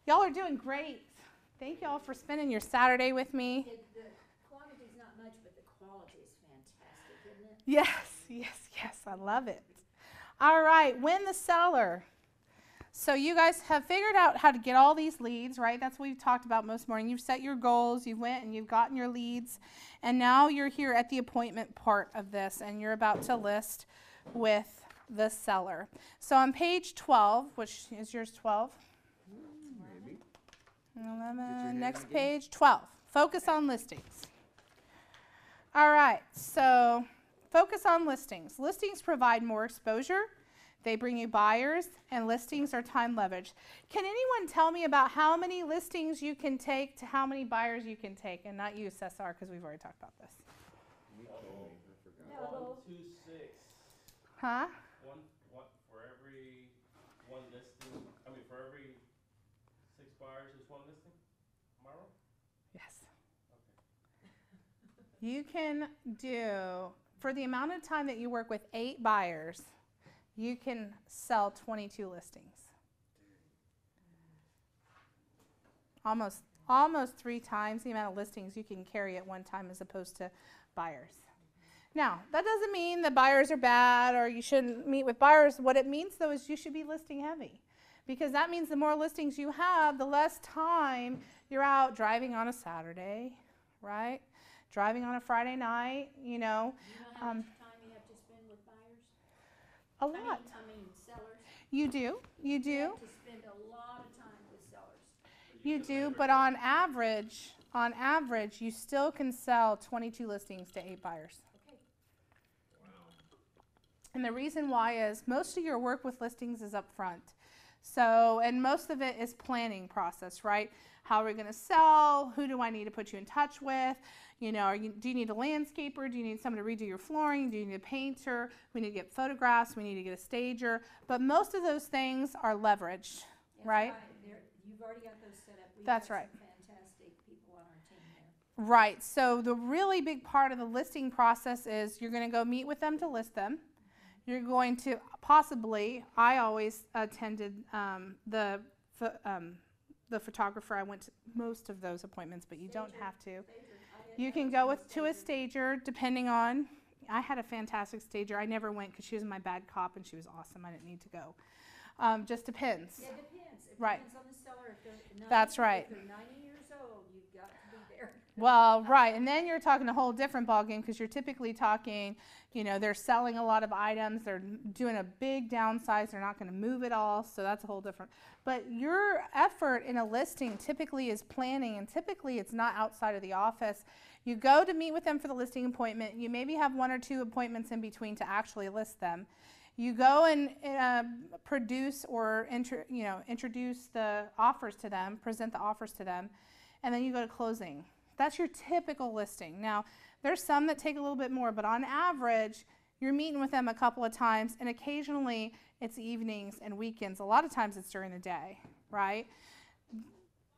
Y'all are doing great. Thank y'all for spending your Saturday with me. The quantity's not much, but the quality is fantastic, isn't it? Yes, I love it. All right, win the seller. So you guys have figured out how to get all these leads, right? That's what we've talked about most morning. You've set your goals, you went and you've gotten your leads, and now you're here at the appointment part of this, and you're about to list with the seller. So on page 12, which is yours 12? Maybe. 11, next page, 12. Focus on listings. All right, so focus on listings. Listings provide more exposure. They bring you buyers, and listings are time leverage. Can anyone tell me about how many listings you can take to how many buyers you can take? And not you, Cesar, because we've already talked about this. No. 1, 2, 6. Huh? One for every one listing. I mean, for every 6 buyers, there's 1 listing. Am I wrong? Yes. Okay. You can do, for the amount of time that you work with 8 buyers, you can sell 22 listings. Almost 3 times the amount of listings you can carry at one time as opposed to buyers. Now, that doesn't mean that buyers are bad or you shouldn't meet with buyers. What it means, though, is you should be listing heavy, because that means the more listings you have, the less time you're out driving on a Saturday, right? Driving on a Friday night, you know. Do you know how much time you have to spend with buyers? A lot. I mean sellers. You do. You have to spend a lot of time with sellers. You do, but on average, you still can sell 22 listings to 8 buyers. Okay. And the reason why is most of your work with listings is up front. So, and most of it is planning process, right? How are we going to sell? Who do I need to put you in touch with? You know, do you need a landscaper? Do you need someone to redo your flooring? Do you need a painter? We need to get photographs. We need to get a stager. But most of those things are leveraged, That's right? You've already got those set up. That's right. Some fantastic people on our team there. Right. So the really big part of the listing process is you're going to go meet with them to list them. You're going to possibly, I always attended the photographer. I went to most of those appointments, but you don't have to. You can go to a stager depending on, I had a fantastic stager. I never went because she was my bad cop and she was awesome. I didn't need to go. Just depends. Yeah, it depends. It Right. depends on the seller. If they're 90, That's right. If they're 90 years old, you've got to be there. Well, right, and then you're talking a whole different ballgame because you're typically talking, you know, they're selling a lot of items, they're doing a big downsize, they're not going to move it all, so that's a whole different. But your effort in a listing typically is planning, and typically it's not outside of the office. You go to meet with them for the listing appointment. You maybe have 1 or 2 appointments in between to actually list them. You go and produce or introduce the offers to them, present the offers to them, and then you go to closing. That's your typical listing. Now, there's some that take a little bit more, but on average, you're meeting with them a couple of times, and occasionally it's evenings and weekends. A lot of times it's during the day, right?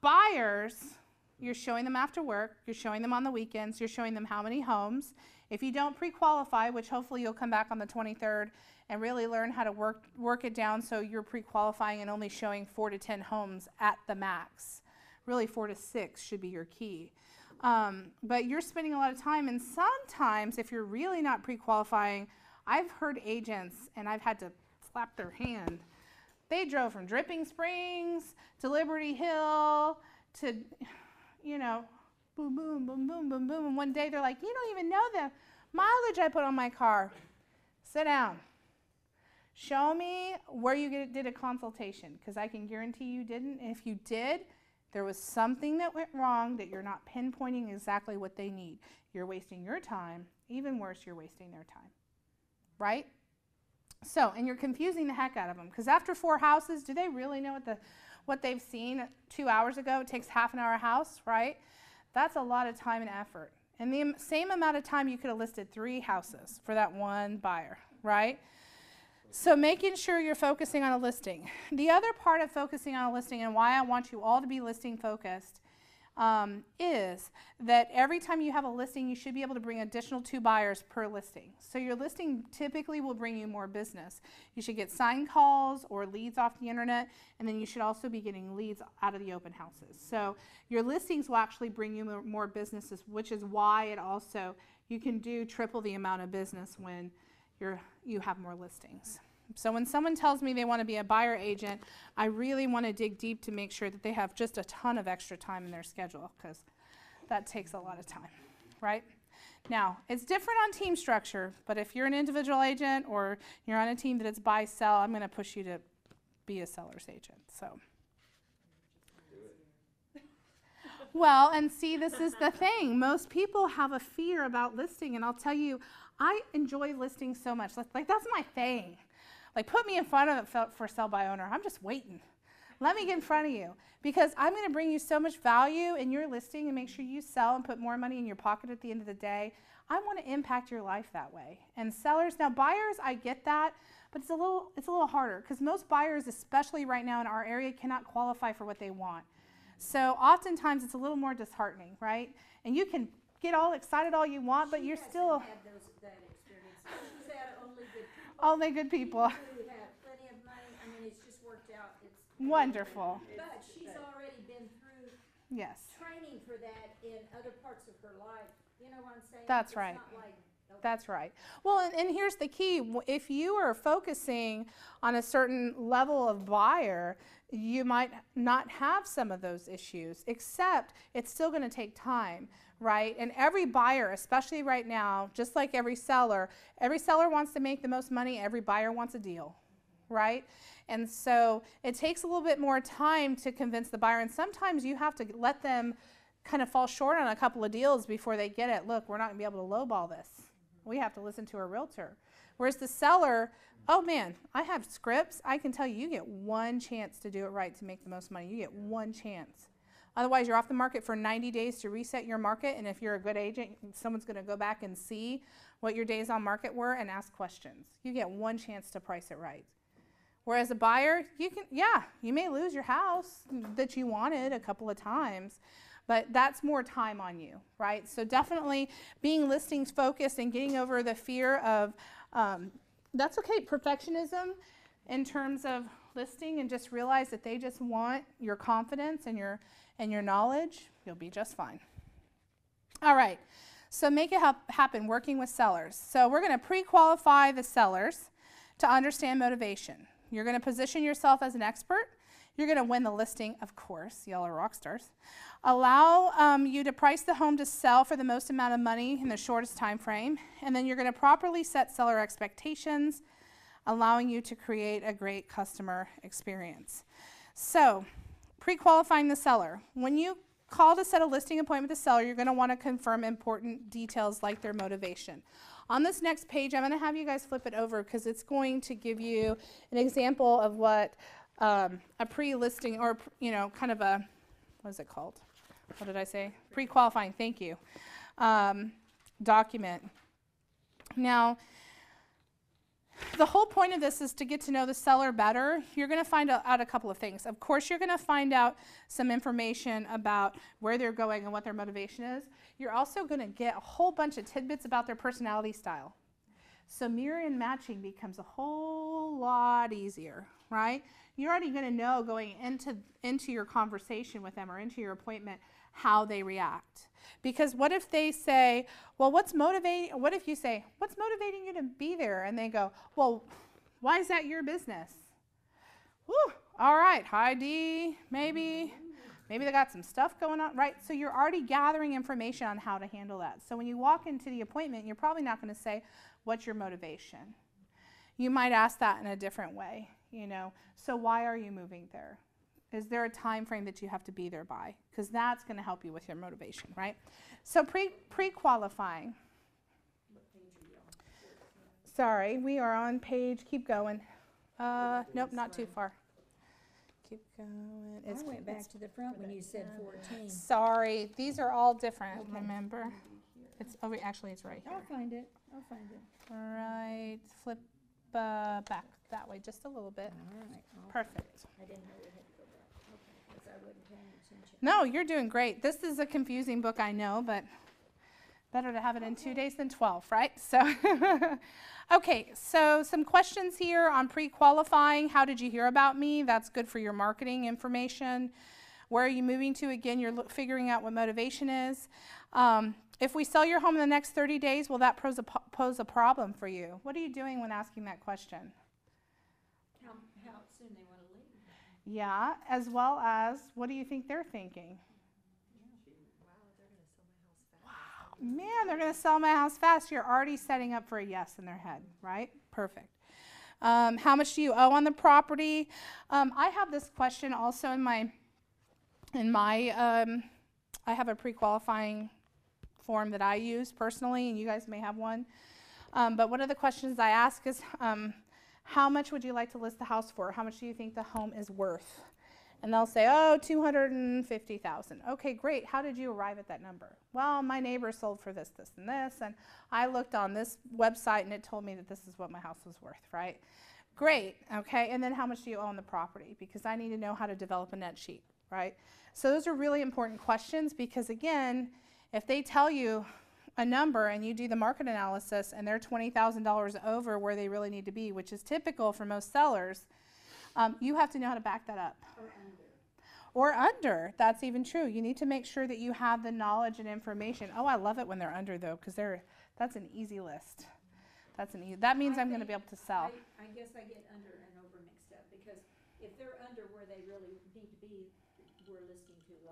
Buyers, you're showing them after work, you're showing them on the weekends, you're showing them how many homes. If you don't pre-qualify, which hopefully you'll come back on the 23rd and really learn how to work it down so you're pre-qualifying and only showing 4 to 10 homes at the max. Really 4 to 6 should be your key. But you're spending a lot of time, and sometimes if you're really not pre-qualifying, I've heard agents, and I've had to slap their hand. They drove from Dripping Springs to Liberty Hill to, you know, boom, boom, boom, boom, boom, boom. And one day they're like, you don't even know the mileage I put on my car. Sit down. Show me where you did a consultation, because I can guarantee you didn't. And if you did, there was something that went wrong that you're not pinpointing exactly what they need. You're wasting your time. Even worse, you're wasting their time, right? So, and you're confusing the heck out of them, because after 4 houses, do they really know what they've seen 2 hours ago? It takes half an hour a house, right? That's a lot of time and effort. And the same amount of time you could have listed 3 houses for that one buyer, right? So making sure you're focusing on a listing. The other part of focusing on a listing, and why I want you all to be listing focused, is that every time you have a listing, you should be able to bring additional 2 buyers per listing. So your listing typically will bring you more business. You should get sign calls or leads off the internet, and then you should also be getting leads out of the open houses. So your listings will actually bring you more businesses, which is why it also, you can do triple the amount of business when you have more listings. So when someone tells me they want to be a buyer agent, I really want to dig deep to make sure that they have just a ton of extra time in their schedule, because that takes a lot of time, right? Now, it's different on team structure, but if you're an individual agent or you're on a team that it's buy, sell, I'm going to push you to be a seller's agent. So, well, and see, this is the thing. Most people have a fear about listing, and I'll tell you, I enjoy listings so much. Like, that's my thing. Like, put me in front of it for sell by owner. I'm just waiting. Let me get in front of you, because I'm going to bring you so much value in your listing and make sure you sell and put more money in your pocket at the end of the day. I want to impact your life that way. And sellers, now buyers, I get that, but it's a little harder, because most buyers, especially right now in our area, cannot qualify for what they want. So oftentimes it's a little more disheartening, right? And you can get all excited all you want, but you're still Had that experience. She's had only good people. who have plenty of money. I mean, it's just worked out. It's Wonderful. But she's already been through Yes. training for that in other parts of her life. You know what I'm saying? That's It's right. not like, okay, That's right. Well, and here's the key. If you are focusing on a certain level of buyer, you might not have some of those issues, except it's still going to take time, right? And every buyer, especially right now, just like every seller wants to make the most money, every buyer wants a deal, right? And so it takes a little bit more time to convince the buyer, and sometimes you have to let them kind of fall short on a couple of deals before they get it. Look, we're not going to be able to lowball this. We have to listen to a realtor. Whereas the seller, oh man, I have scripts. I can tell you, you get one chance to do it right to make the most money. You get one chance. Otherwise, you're off the market for 90 days to reset your market, and if you're a good agent, someone's going to go back and see what your days on market were and ask questions. You get one chance to price it right. Whereas a buyer, you may lose your house that you wanted a couple of times, but that's more time on you, right? So definitely being listings focused and getting over the fear of, that's okay, perfectionism in terms of listing, and just realize that they just want your confidence and your knowledge. You'll be just fine. All right, so make it happen working with sellers. So we're going to pre-qualify the sellers to understand motivation. You're going to position yourself as an expert. You're going to win the listing, of course. Y'all are rock stars. Allow you to price the home to sell for the most amount of money in the shortest time frame. And then you're going to properly set seller expectations, allowing you to create a great customer experience. So, pre-qualifying the seller. When you call to set a listing appointment with the seller, you're going to want to confirm important details like their motivation. On this next page, I'm going to have you guys flip it over, because it's going to give you an example of what a pre-listing, or kind of a, what is it called? What did I say? Pre-qualifying, thank you, document. Now, the whole point of this is to get to know the seller better. You're going to find out a couple of things. Of course, you're going to find out some information about where they're going and what their motivation is. You're also going to get a whole bunch of tidbits about their personality style. So mirror and matching becomes a whole lot easier, right? You're already going to know going into your conversation with them or into your appointment how they react. Because what if they say, well, what if you say, what's motivating you to be there? And they go, well, why is that your business? Whew, all right, high D, maybe they got some stuff going on, right? So you're already gathering information on how to handle that. So when you walk into the appointment, you're probably not going to say, what's your motivation? You might ask that in a different way, So why are you moving there? Is there a time frame that you have to be there by? Because that's going to help you with your motivation, right? So pre-qualifying. Sorry, we are on page, keep going. Nope, not too far. Keep going. I went back to the front when you said 14. Sorry, these are all different, remember? It's actually it's right here. I'll find it. All right, flip back that way just a little bit. All right. Perfect. I didn't know we had to go back. because I wasn't paying attention. No, you're doing great. This is a confusing book, I know, but better to have it in 2 days than 12, right? So, okay, so some questions here on pre-qualifying. How did you hear about me? That's good for your marketing information. Where are you moving to? Again, you're figuring out what motivation is. If we sell your home in the next 30 days, will that pose a problem for you? What are you doing when asking that question? How soon they want to leave. Yeah, as well as what do you think they're thinking? Man, they're going to sell my house fast. You're already setting up for a yes in their head, right? Perfect. How much do you owe on the property? I have this question also in my I have a pre-qualifying form that I use personally, and you guys may have one. But one of the questions I ask is, how much would you like to list the house for? How much do you think the home is worth? And they'll say, oh, $250,000. Okay, great. How did you arrive at that number? Well, my neighbor sold for this, this, and this, and I looked on this website and it told me that this is what my house was worth, right? Great, okay, and then how much do you owe on the property? Because I need to know how to develop a net sheet, right? So those are really important questions because, again, if they tell you a number and you do the market analysis and they're $20,000 over where they really need to be, which is typical for most sellers, you have to know how to back that up. Or under. That's even true. You need to make sure that you have the knowledge and information. Oh, I love it when they're under, though, because that's an easy list. That means I'm going to be able to sell. I guess I get under and over mixed up because if they're under where they really need to be, we're listing too low.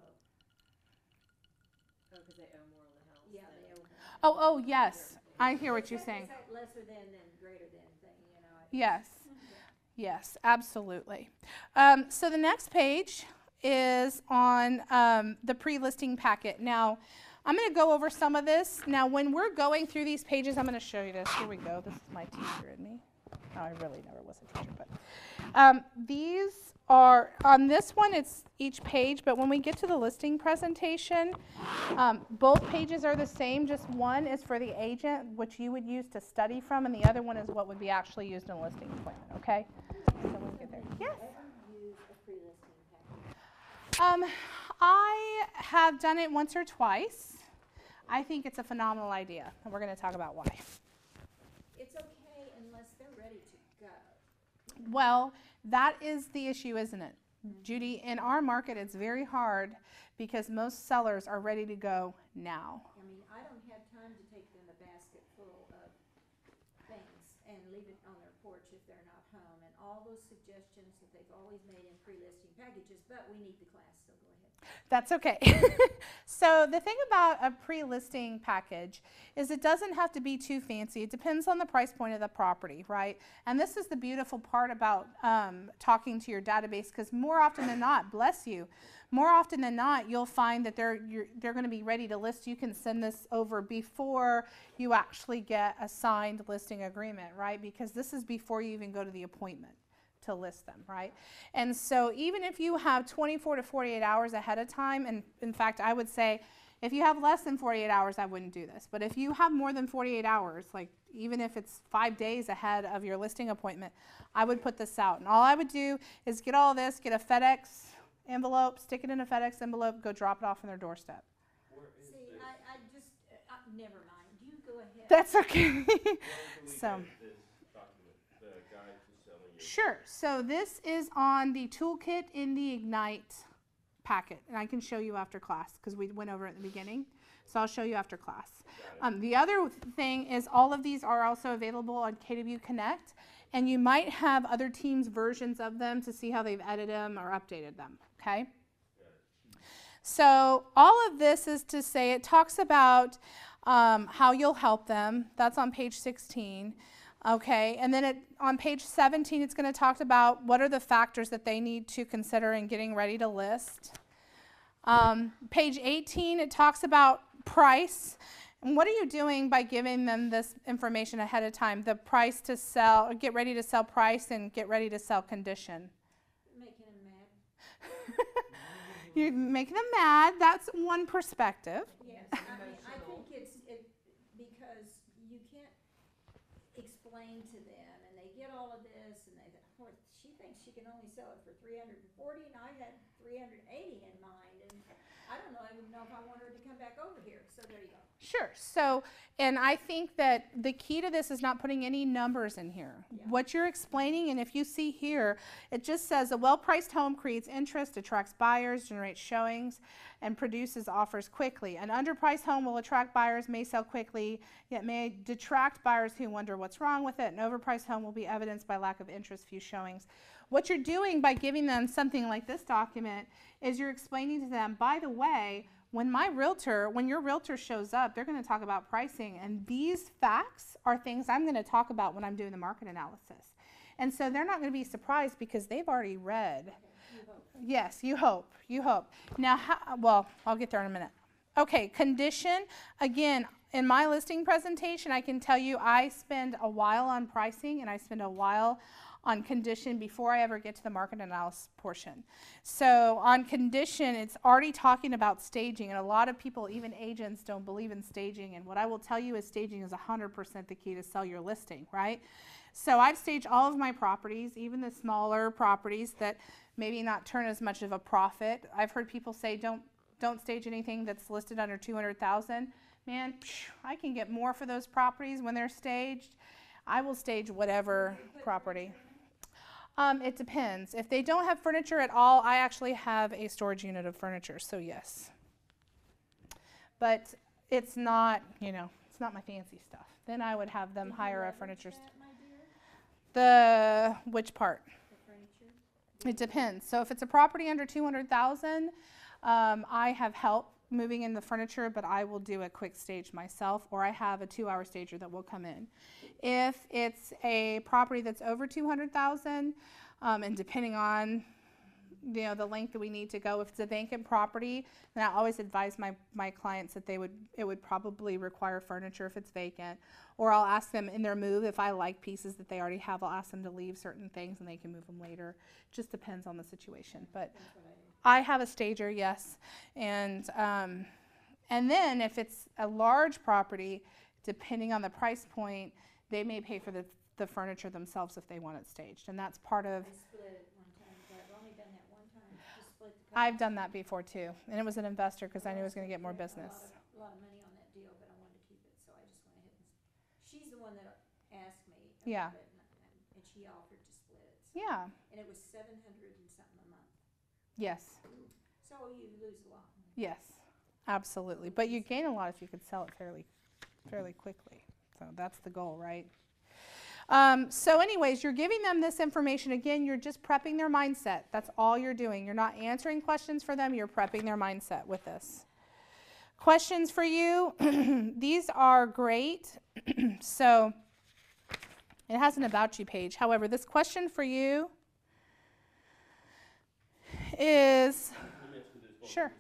Oh, because they owe more on the house. Yeah, they owe more. Oh, yes. I hear what you're saying. Is that lesser than greater than thing, you know? Yes. Yes, absolutely. So the next page is on the pre-listing packet. Now, I'm going to go over some of this. Now, when we're going through these pages, I'm going to show you this. Here we go. This is my teacher and me. Oh, I really never was a teacher, but these are, on this one, it's each page, but when we get to the listing presentation, both pages are the same. Just one is for the agent, which you would use to study from, and the other one is what would be actually used in a listing appointment, okay? So we'll get there. Yes? Use a pre-listing package. I have done it once or twice. I think it's a phenomenal idea, and we're going to talk about why. It's okay unless they're ready to go. Well, that is the issue, isn't it? Judy, in our market, it's very hard because most sellers are ready to go now. I mean, I don't have time to take them a basket full of things and leave it on their porch if they're not home, and all those suggestions that they've always made in pre-listing packages, but we need the class, so go ahead. That's okay. So the thing about a pre-listing package is it doesn't have to be too fancy. It depends on the price point of the property, right? And this is the beautiful part about talking to your database, because more often than not, bless you, more often than not, you'll find that they're going to be ready to list. You can send this over before you actually get a signed listing agreement, right? Because this is before you even go to the appointment to list them, right? And so even if you have 24 to 48 hours ahead of time, and in fact, I would say if you have less than 48 hours, I wouldn't do this. But if you have more than 48 hours, like even if it's 5 days ahead of your listing appointment, I would put this out. And all I would do is get all this, get a FedEx envelope, stick it in a FedEx envelope, go drop it off on their doorstep. See, I just, never mind, you go ahead. That's okay. Where can we So. get this document, the guide to selling your Sure. So this is on the toolkit in the Ignite packet, and I can show you after class because we went over it at the beginning. So I'll show you after class. The other thing is all of these are also available on KW Connect, and you might have other teams' versions of them to see how they've edited them or updated them, okay? So all of this is to say it talks about how you'll help them. That's on page 16. Okay, and then on page 17, it's going to talk about what are the factors that they need to consider in getting ready to list. Page 18, it talks about price. And what are you doing by giving them this information ahead of time? The price to sell, get ready to sell price, and get ready to sell condition. Making them mad. You're making them mad. That's one perspective. Yes, I mean, I think it's because you can't explain to them, and they get all of this, and they think, oh, she thinks she can only sell it for 340, and I had 380 in mind, and I don't know, I even know if I want her to come back over here, so there you go. Sure. So, and I think that the key to this is not putting any numbers in here. Yeah. What you're explaining, and if you see here, it just says a well-priced home creates interest, attracts buyers, generates showings, and produces offers quickly. An underpriced home will attract buyers, may sell quickly, yet may detract buyers who wonder what's wrong with it. An overpriced home will be evidenced by lack of interest, few showings. What you're doing by giving them something like this document is you're explaining to them, by the way, when your realtor shows up, they're going to talk about pricing, and these facts are things I'm going to talk about when I'm doing the market analysis. And so they're not going to be surprised because they've already read. Yes, you hope. Now, well, I'll get there in a minute. Okay, condition. Again, in my listing presentation, I can tell you I spend a while on pricing and I spend a while on condition before I ever get to the market analysis portion. So on condition, it's already talking about staging, and a lot of people, even agents, don't believe in staging, and what I will tell you is staging is 100% the key to sell your listing, right? So I've staged all of my properties, even the smaller properties that maybe not turn as much of a profit. I've heard people say don't stage anything that's listed under 200,000. Man, I can get more for those properties when they're staged. I will stage whatever property. It depends. If they don't have furniture at all, I actually have a storage unit of furniture, so yes. But it's not, it's not my fancy stuff. Then I would have them hire a furniture. Which part? The furniture. It depends. So if it's a property under 200,000, I have help moving in the furniture, but I will do a quick stage myself, or I have a 2-hour stager that will come in. If it's a property that's over 200,000, and depending on the length that we need to go, if it's a vacant property, then I always advise my clients that it would probably require furniture if it's vacant, or I'll ask them in their move, if I like pieces that they already have, I'll ask them to leave certain things and they can move them later. Just depends on the situation. But I have a stager, yes, and then if it's a large property, depending on the price point, they may pay for the furniture themselves if they want it staged, and that's part of. I split it one time, but I've only done that one time. Just split the I've done that before too, and it was an investor because I knew I was going to get more business. A lot of money on that deal, but I wanted to keep it, so I just went ahead and. She's the one that asked me Yeah. about it, and she offered to split it. So. Yeah. And it was $700 and something a month. Yes. So you lose a lot. Yes. Absolutely. But you gain a lot if you could sell it fairly quickly. So that's the goal, right? So anyways, you're giving them this information. Again, you're just prepping their mindset. That's all you're doing. You're not answering questions for them. You're prepping their mindset with this. Questions for you. These are great. So it has an about you page. However, this question for you is, Let me ask you this. Sure.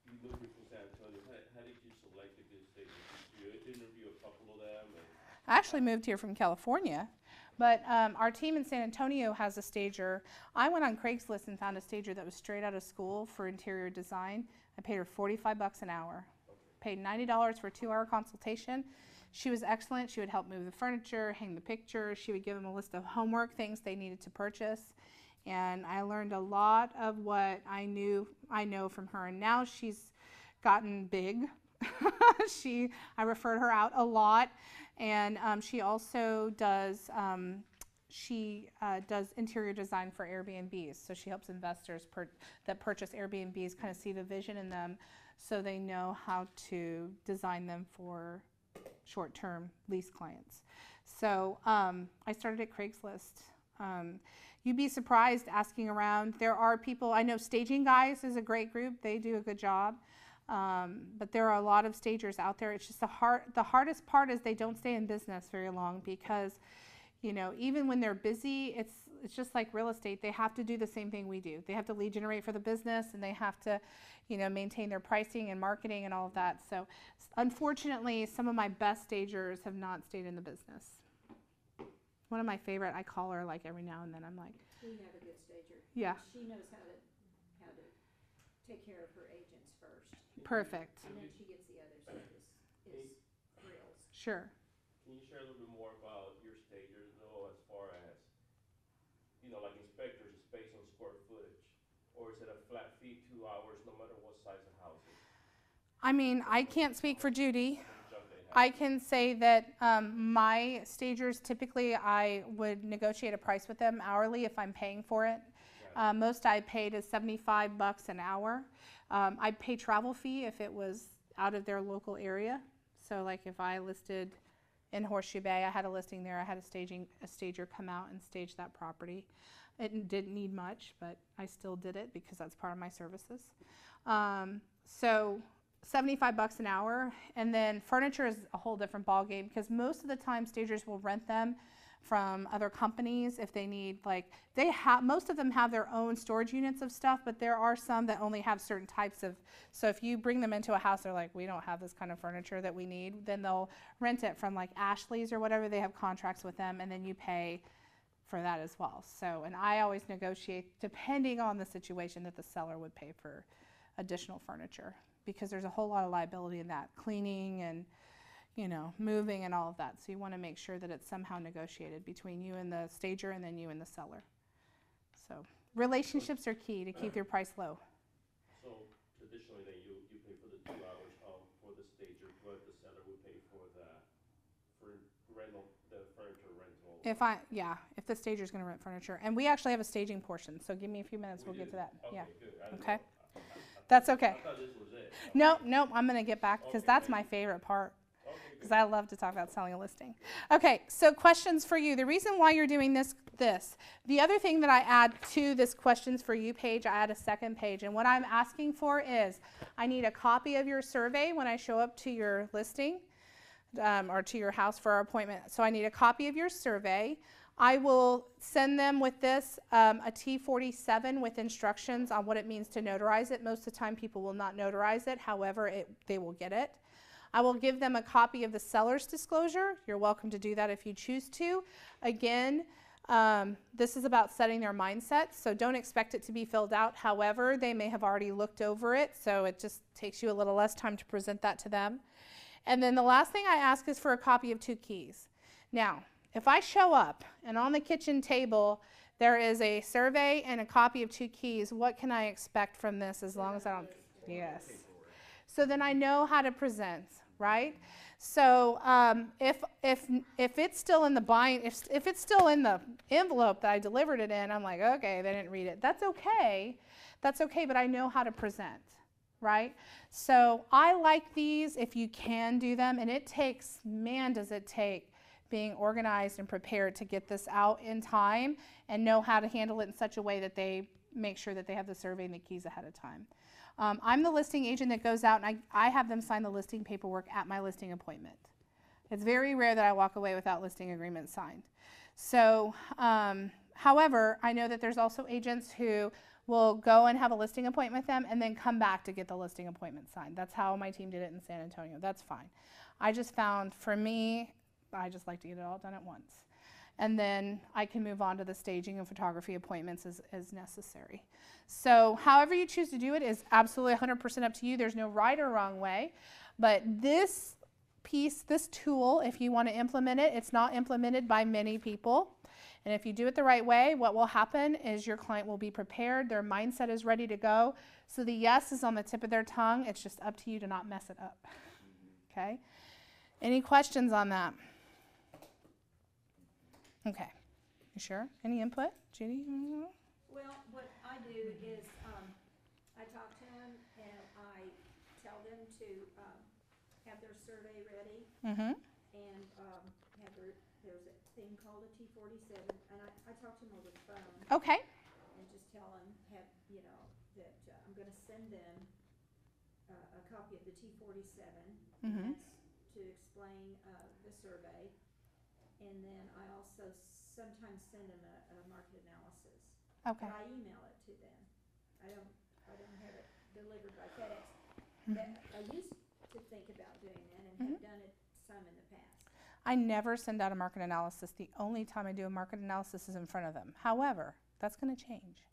You moved here from San Antonio. How did you select a good stager? Did you interview a couple of them? I actually moved here from California, but our team in San Antonio has a stager. I went on Craigslist and found a stager that was straight out of school for interior design. I paid her $45 an hour. Paid $90 for a 2-hour consultation. She was excellent. She would help move the furniture, hang the pictures. She would give them a list of homework things they needed to purchase. And I learned a lot of what I know from her. And now she's gotten big. I referred her out a lot. And she also does interior design for Airbnbs. So she helps investors that purchase Airbnbs kind of see the vision in them, so they know how to design them for short-term lease clients. So I started at Craigslist. You'd be surprised asking around. There are people, I know Staging Guys is a great group. They do a good job. But there are a lot of stagers out there. It's just the hardest part is they don't stay in business very long because, even when they're busy, it's just like real estate. They have to do the same thing we do. They have to lead generate for the business, and they have to, maintain their pricing and marketing and all of that. So unfortunately, some of my best stagers have not stayed in the business. One of my favorite, I call her like every now and then. I'm like, We have a good stager. Yeah. She knows how to take care of her agents first, perfect. and then she gets the others that is thrills. Sure. Can you share a little bit more about your stagers, though, as far as inspectors is based on square footage? Or is it a flat fee, 2 hours, no matter what size the house is? I mean, I can't speak for Judy. Junk they have? I can say that my stagers, typically I would negotiate a price with them hourly if I'm paying for it. Most I paid is $75 an hour. I'd pay travel fee if it was out of their local area. So like if I listed in Horseshoe Bay, I had a listing there, I had a stager come out and stage that property. It didn't need much, but I still did it because that's part of my services. So $75 an hour, and then furniture is a whole different ballgame because most of the time stagers will rent them from other companies if they need, like, most of them have their own storage units of stuff, but there are some that only have certain types of, so if you bring them into a house, they're like, we don't have this kind of furniture that we need, then they'll rent it from like Ashley's or whatever, they have contracts with them, and then you pay for that as well. So, and I always negotiate depending on the situation that the seller would pay for additional furniture, because there's a whole lot of liability in that, cleaning and, you know, moving and all of that. So you want to make sure that it's somehow negotiated between you and the stager and then you and the seller. So relationships are key to keep your price low. So traditionally then you pay for the 2 hours for the stager, but the seller would pay for the furniture rental. If the stager's going to rent furniture. And we actually have a staging portion, so give me a few minutes, we'll get to that. Okay, Yeah. good. I didn't Okay. know. That's okay. I thought this was it. No, I'm going to get back because Okay, that's great. my favorite part. Okay, Because I love to talk about selling a listing. Okay, so questions for you. The reason why you're doing this. The other thing that I add to this questions for you page, I add a second page. And what I'm asking for is I need a copy of your survey when I show up to your listing or to your house for our appointment. So I need a copy of your survey. I will send them with this a T47 with instructions on what it means to notarize it. Most of the time people will not notarize it. However, they will get it. I will give them a copy of the seller's disclosure. You're welcome to do that if you choose to. Again, this is about setting their mindset, so don't expect it to be filled out. However, they may have already looked over it, so it just takes you a little less time to present that to them. And then the last thing I ask is for a copy of 2 keys. Now, if I show up and on the kitchen table there is a survey and a copy of 2 keys, what can I expect from this as long as I don't? Yes. So then I know how to present, right? So if it's still in the if it's still in the envelope that I delivered it in, I'm like, okay, they didn't read it. That's okay. That's okay, but I know how to present, right? So I like these if you can do them, and it takes, man, does it take being organized and prepared to get this out in time and know how to handle it in such a way that they make sure that they have the survey and the keys ahead of time. I'm the listing agent that goes out and I have them sign the listing paperwork at my listing appointment. It's very rare that I walk away without listing agreement signed. So, however, I know that there's also agents who will go and have a listing appointment with them and then come back to get the listing appointment signed. That's how my team did it in San Antonio. That's fine. I just found, for me, I just like to get it all done at once. And then I can move on to the staging and photography appointments as necessary. So however you choose to do it is absolutely 100% up to you. There's no right or wrong way. But this piece, this tool, if you want to implement it, it's not implemented by many people. And if you do it the right way, what will happen is your client will be prepared, their mindset is ready to go. So the yes is on the tip of their tongue. It's just up to you to not mess it up. Okay? Any questions on that? Okay. You sure? Any input? Judy? Mm-hmm. Well, what I do is, I talk to them and I tell them to, have their survey ready Mm-hmm. and, there's a thing called a T47, and I talk to them over the phone Okay. and just tell them, that, I'm gonna send them, a copy of the T47. Mm-hmm. That's to explain, the survey. And then I also sometimes send them a market analysis. Okay. But I email it to them. I don't have it delivered by FedEx. Mm-hmm. I used to think about doing that and have done it some in the past. I never send out a market analysis. The only time I do a market analysis is in front of them. However, that's going to change.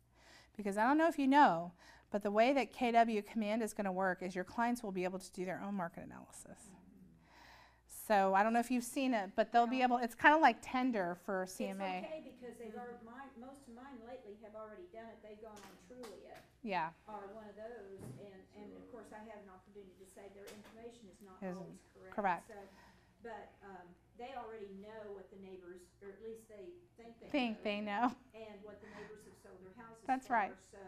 Because I don't know if you know, but the way that KW Command is going to work is your clients will be able to do their own market analysis. So I don't know if you've seen it, but they'll be able, it's kind of like tender for CMA. It's okay because they've already, most of mine lately have already done it. They've gone on Trulia Yeah, or one of those, and of course I have an opportunity to say their information is not Isn't always correct. correct. So, but they already know what the neighbors, or at least they think they think know, they know. and what the neighbors have sold their houses That's for. right. So,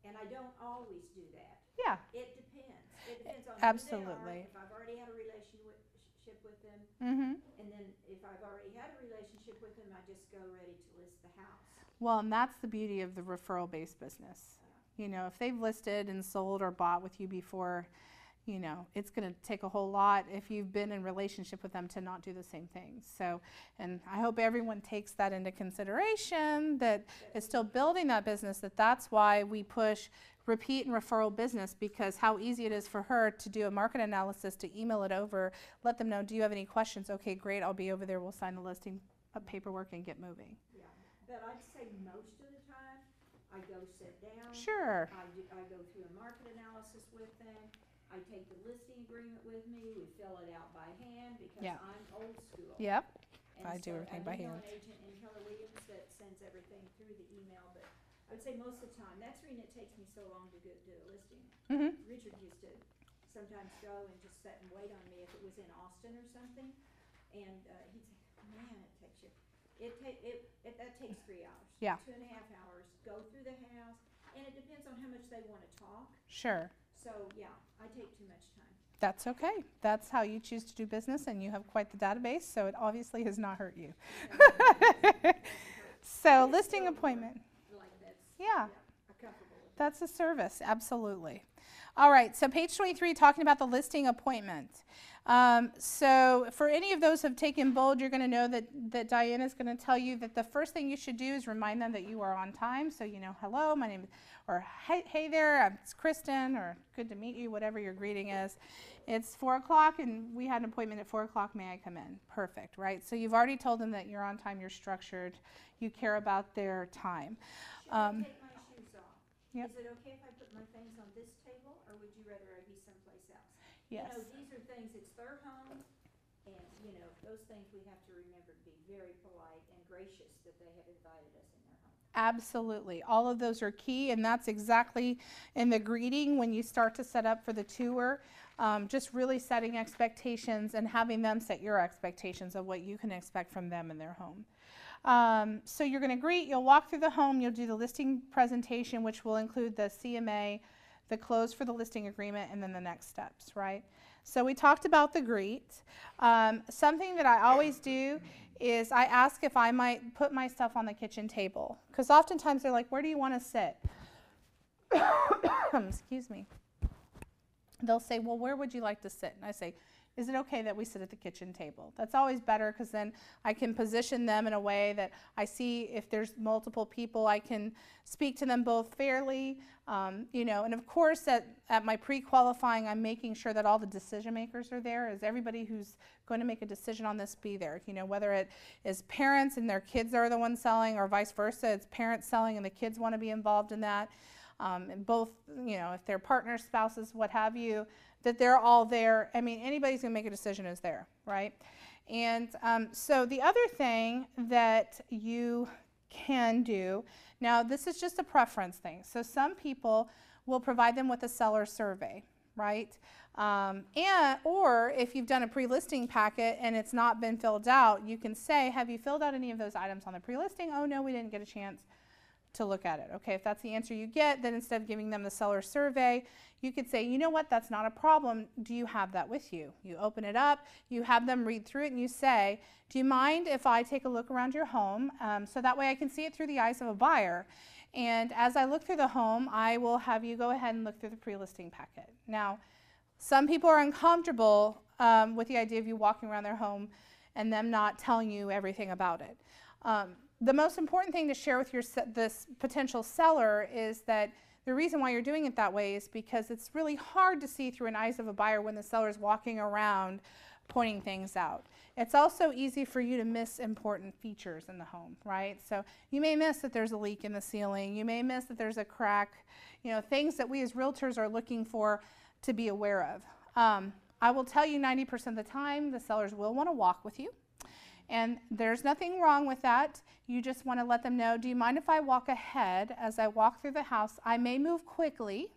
and I don't always do that. Yeah, It depends. It depends on absolutely. who they are, if I've already had a relationship with them, mm-hmm. and then if I've already had a relationship with them, I just go ready to list the house. Well, and that's the beauty of the referral-based business. You know, if they've listed and sold or bought with you before, you know, it's going to take a whole lot if you've been in relationship with them to not do the same things. So, and I hope everyone takes that into consideration, that is still building that business, that's why we push repeat and referral business, because how easy it is for her to do a market analysis, to email it over, let them know, do you have any questions? Okay, great, I'll be over there, we'll sign the listing paperwork and get moving. Yeah, but I'd say most of the time, I go sit down. Sure. I go through a market analysis with them. I take the listing agreement with me. We fill it out by hand because Yeah. I'm old school. Yep. And I do everything by I do hand. know an agent in Keller Williams that sends everything through the email, but I would say most of the time. That's the reason it takes me so long to do a listing. Mm-hmm. Richard used to sometimes go and just sit and wait on me if it was in Austin or something, and he'd say, "Man, it takes you. That takes 3 hours. Yeah. 2.5 hours. Go through the house, and it depends on how much they want to talk. Sure. So yeah, I take too much time. That's okay. That's how you choose to do business, and you have quite the database, so it obviously has not hurt you. So, listing appointment. Like that's Yeah, I'm comfortable with. that's a service, absolutely. All right, so page 23, talking about the listing appointment. So for any of those who have taken bold, you're going to know that Diane is going to tell you that the first thing you should do is remind them that you are on time. So, you know, hello, my name is, or hey there, it's Kristen, or good to meet you, whatever your greeting is. It's 4 o'clock, and we had an appointment at 4 o'clock. May I come in? Perfect, right? So you've already told them that you're on time, you're structured, you care about their time. Should I take my shoes off? Yep. Is it okay if I put my things on this table, or would you rather I be someplace else? Yes. You know, these are things, it's their home, and, you know, those things we have to remember to be very polite and gracious that they have invited us in their home. Absolutely. All of those are key, and that's exactly in the greeting when you start to set up for the tour. Just really setting expectations and having them set your expectations of what you can expect from them in their home. So you're going to greet, you'll walk through the home, you'll do the listing presentation, which will include the CMA, the close for the listing agreement, and then the next steps, right? So we talked about the greet. Something that I always do is I ask if I might put my stuff on the kitchen table, because oftentimes they're like, where do you want to sit? Excuse me. They'll say, well, where would you like to sit? And I say, is it okay that we sit at the kitchen table? That's always better, because then I can position them in a way that I see if there's multiple people, I can speak to them both fairly, you know, and of course at my pre-qualifying, I'm making sure that all the decision makers are there. Is everybody who's going to make a decision on this be there? You know, whether it is parents and their kids are the ones selling, or vice versa, it's parents selling and the kids want to be involved in that. And both, you know, if they're partners, spouses, what have you, that they're all there. I mean, anybody's going to make a decision is there, right? And so the other thing that you can do, now this is just a preference thing. So some people will provide them with a seller survey, right? Or if you've done a pre-listing packet and it's not been filled out, you can say, have you filled out any of those items on the pre-listing? Oh, no, we didn't get a chance to look at it. Okay, if that's the answer you get, then instead of giving them the seller survey, you could say, you know what, that's not a problem. Do you have that with you? You open it up, you have them read through it, and you say, do you mind if I take a look around your home, so that way I can see it through the eyes of a buyer? And as I look through the home, I will have you go ahead and look through the pre-listing packet. Now, some people are uncomfortable with the idea of you walking around their home and them not telling you everything about it. The most important thing to share with this potential seller is that the reason why you're doing it that way is because it's really hard to see through an eyes of a buyer when the seller is walking around pointing things out. It's also easy for you to miss important features in the home, right? So you may miss that there's a leak in the ceiling. You may miss that there's a crack, you know, things that we as realtors are looking for to be aware of. I will tell you 90% of the time the sellers will want to walk with you. And there's nothing wrong with that. You just want to let them know, do you mind if I walk ahead as I walk through the house? I may move quickly.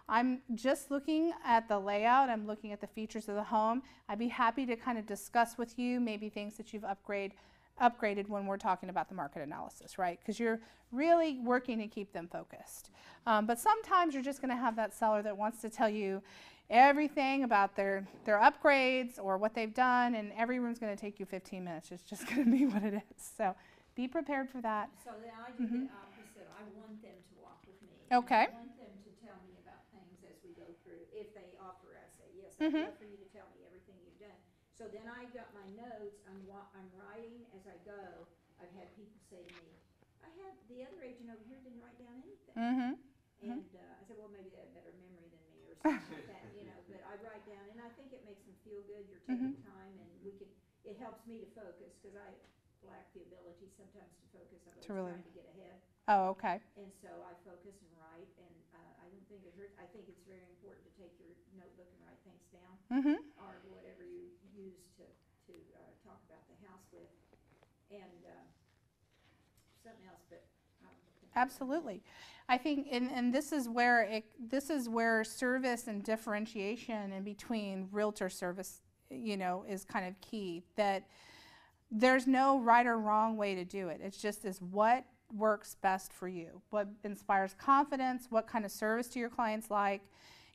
I'm just looking at the layout. I'm looking at the features of the home. I'd be happy to kind of discuss with you maybe things that you've upgraded when we're talking about the market analysis, right? Because you're really working to keep them focused. But sometimes you're just going to have that seller that wants to tell you everything about their upgrades or what they've done, and every room's going to take you 15 minutes. It's just going to be what it is. So be prepared for that. So then I do the opposite. I want them to walk with me. Okay. I want them to tell me about things as we go through. If they offer, I say, yes, I'd love for you to tell me everything you've done. So then I got my notes. I'm writing as I go. I've had people say to me, I had the other agent over here didn't write down anything. And I said, well, maybe they have better memory than me or something like that, you know. But I write down, and I think it makes them feel good. You're taking time, and it helps me to focus because I lack the ability sometimes to focus. I'm always trying to get ahead. Oh, okay. And so I focus and write, and I don't think it hurts. I think it's very important to take your notebook and write things down, or whatever you use to talk about the house with, and something else. But Absolutely. I think, and this is where service and differentiation in between realtor service, you know, is kind of key. That there's no right or wrong way to do it. It's just what works best for you, what inspires confidence, what kind of service do your clients like.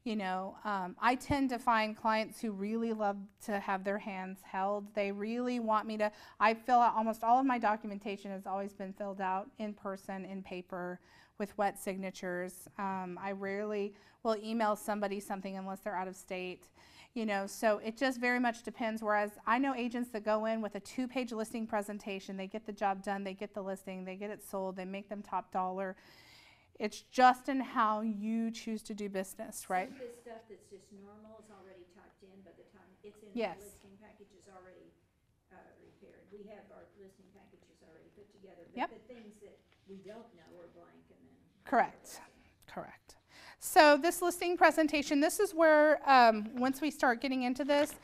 You know, I tend to find clients who really love to have their hands held. They really want me to, I fill out almost all of my documentation has always been filled out in person, in paper, with wet signatures. I rarely will email somebody something unless they're out of state. You know, so it just very much depends. Whereas I know agents that go in with a 2-page listing presentation, they get the job done, they get the listing, they get it sold, they make them top dollar. It's just in how you choose to do business, right? some of this stuff that's just normal is already typed in by the time it's in Yes. the listing package is already repaired. We have our listing packages already put together, but Yep. the things that we don't know are blank, and then Correct. Correct. So this listing presentation, this is where once we start getting into this,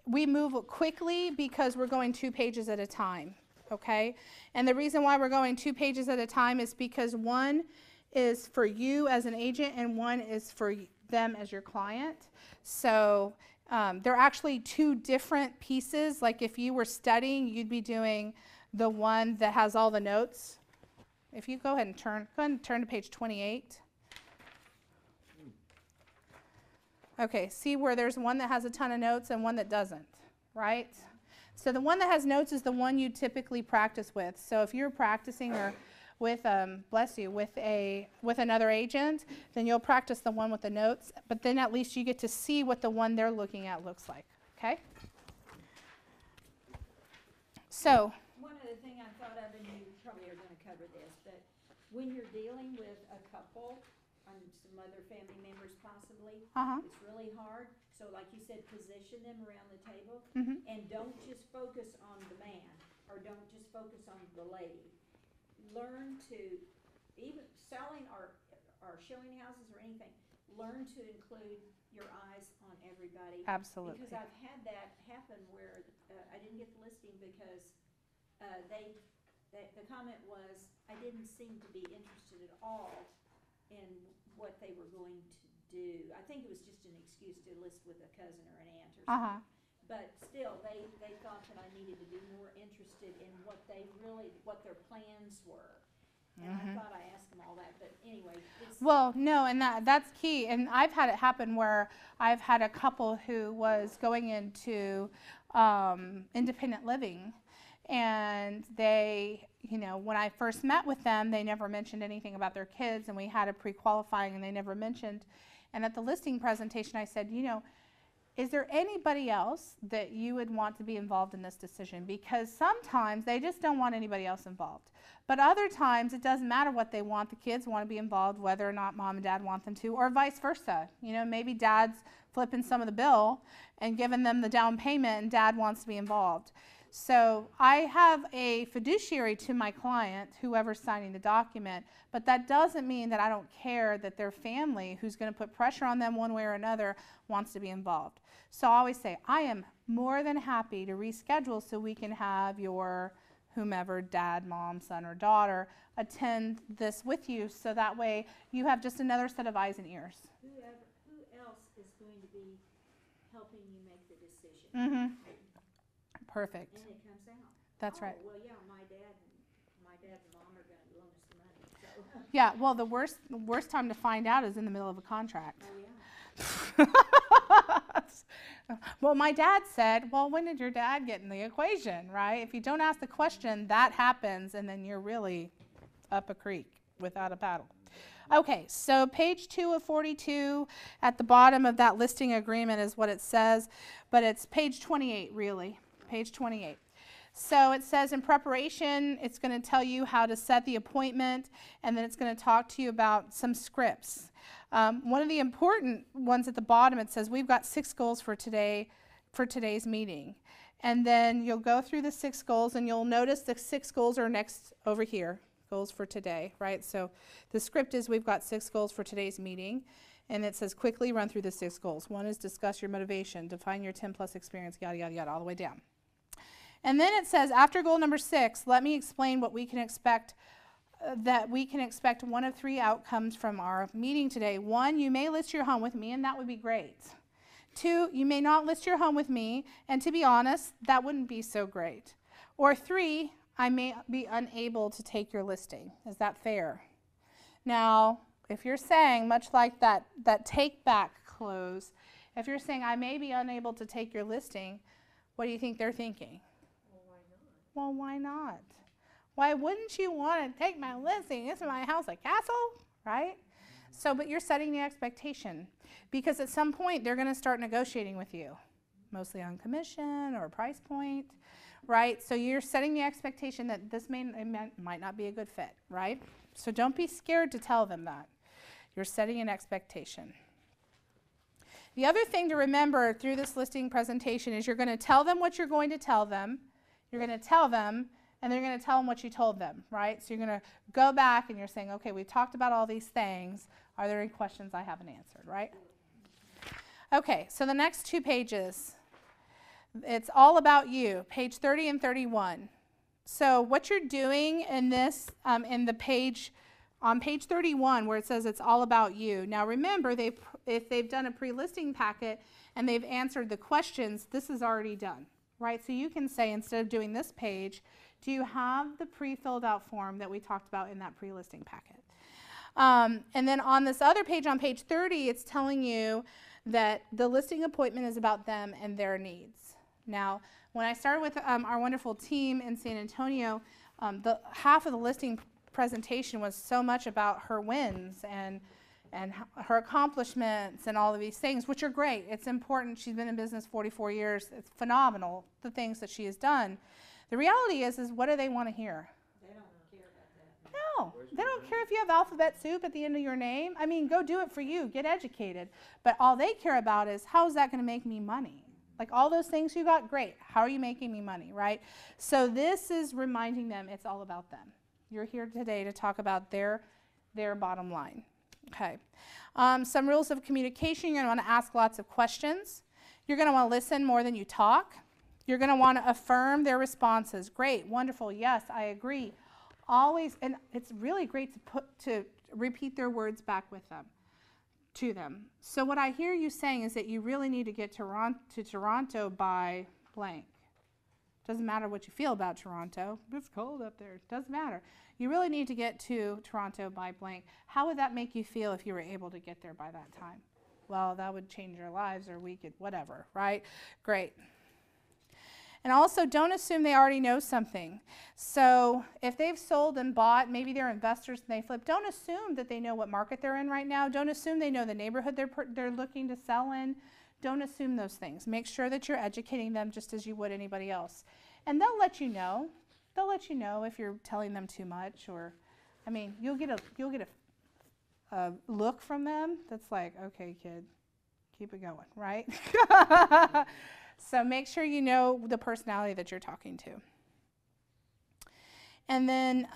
we move quickly because we're going 2 pages at a time, okay? And the reason why we're going 2 pages at a time is because one is for you as an agent and one is for them as your client. So they're actually 2 different pieces. Like if you were studying, you'd be doing the one that has all the notes. If you go ahead and turn to page 28. Okay, see where there's one that has a ton of notes and one that doesn't, right? So the one that has notes is the one you typically practice with. So if you're practicing or with, bless you, with another agent, then you'll practice the one with the notes, but then at least you get to see what the one they're looking at looks like, okay? So, one other thing I thought of, and you probably are going to cover this, but when you're dealing with a couple and some other family members possibly, it's really hard. So like you said, position them around the table, and don't just focus on the man, or don't just focus on the lady. Learn to, even selling or showing houses or anything, learn to include your eyes on everybody. absolutely. Because I've had that happen where I didn't get the listing because the comment was, I didn't seem to be interested at all in what they were going to do. I think it was just an excuse to list with a cousin or an aunt or something. But still, they thought that I needed to be more interested in what their plans were. And I thought I asked them all that, but anyway. Well, no, and that's key. And I've had it happen where I've had a couple who was going into independent living, and they, you know, when I first met with them, they never mentioned anything about their kids, and we had a pre-qualifying, and they never mentioned. And at the listing presentation, I said, you know, is there anybody else that you would want to be involved in this decision? Because sometimes they just don't want anybody else involved. But other times it doesn't matter what they want. The kids want to be involved whether or not mom and dad want them to, or vice versa. You know, maybe dad's flipping some of the bill and giving them the down payment and dad wants to be involved. So I have a fiduciary to my client, whoever's signing the document, but that doesn't mean that I don't care that their family, who's going to put pressure on them one way or another, wants to be involved. So I always say, I am more than happy to reschedule so we can have your whomever, dad, mom, son, or daughter, attend this with you, so that way you have just another set of eyes and ears. Who else is going to be helping you make the decision? Mm-hmm. Perfect. And it comes out. That's right. Well, yeah, my dad and mom are going to loan us the money. So. Yeah, well, the worst time to find out is in the middle of a contract. Oh, yeah. Well, my dad said, well, when did your dad get in the equation, right? If you don't ask the question, that happens, and then you're really up a creek without a paddle. Okay, so page 2 of 42, at the bottom of that listing agreement is what it says, but it's page 28, really, page 28. So it says in preparation, it's going to tell you how to set the appointment, and then it's going to talk to you about some scripts. One of the important ones at the bottom, it says we've got 6 goals for today's meeting. And then you'll go through the 6 goals, and you'll notice the 6 goals are next over here, goals for today, right? So the script is we've got 6 goals for today's meeting, and it says quickly run through the 6 goals. 1 is discuss your motivation, define your 10+ experience, yada, yada, yada, all the way down. And then it says after goal number 6, let me explain what we can expect, that we can expect 1 of 3 outcomes from our meeting today. 1, you may list your home with me, and that would be great. 2, you may not list your home with me, and to be honest, that wouldn't be so great. Or 3, I may be unable to take your listing. Is that fair? Now, if you're saying, much like that take back close, if you're saying I may be unable to take your listing, what do you think they're thinking? Well, why not? Why wouldn't you want to take my listing? Isn't my house a castle, right? So, but you're setting the expectation, because at some point they're going to start negotiating with you, mostly on commission or price point, right? So you're setting the expectation that this might not be a good fit, right? So don't be scared to tell them that. You're setting an expectation. The other thing to remember through this listing presentation is you're going to tell them what you're going to tell them. You're going to tell them, and then you're going to tell them what you told them, right? So you're going to go back and you're saying, okay, we talked about all these things. Are there any questions I haven't answered, right? Okay, so the next 2 pages, it's all about you, page 30 and 31. So what you're doing in this, in the page, on page 31, where it says it's all about you. Now remember, if they've done a pre-listing packet and they've answered the questions, this is already done. Right, so you can say, instead of doing this page, do you have the pre-filled out form that we talked about in that pre-listing packet? And then on this other page, on page 30, it's telling you that the listing appointment is about them and their needs. Now, when I started with our wonderful team in San Antonio, the half of the listing presentation was so much about her wins and her accomplishments and all of these things, which are great. It's important. She's been in business 44 years. It's phenomenal, the things that she has done. The reality is what do they want to hear? They don't care about that. No, they don't care if you have alphabet soup at the end of your name. I mean, go do it for you. Get educated. But all they care about is, how is that going to make me money? Like all those things you got, great. How are you making me money, right? So this is reminding them it's all about them. You're here today to talk about their bottom line. Okay. Some rules of communication. You're going to want to ask lots of questions. You're going to want to listen more than you talk. You're going to want to affirm their responses. Great, wonderful, yes, I agree. Always, and it's really great to repeat their words back with them, to them. So what I hear you saying is that you really need to get to Toronto by blank. Doesn't matter what you feel about Toronto. It's cold up there. Doesn't matter. You really need to get to Toronto by blank. How would that make you feel if you were able to get there by that time? Well, that would change your lives, or we could, whatever, right? Great. And also, don't assume they already know something. So if they've sold and bought, maybe they're investors and they flip, don't assume that they know what market they're in right now. Don't assume they know the neighborhood they're looking to sell in. Don't assume those things. Make sure that you're educating them just as you would anybody else. And they'll let you know. They'll let you know if you're telling them too much, or, I mean, you'll get a look from them that's like, okay, kid, keep it going, right? So make sure you know the personality that you're talking to. And then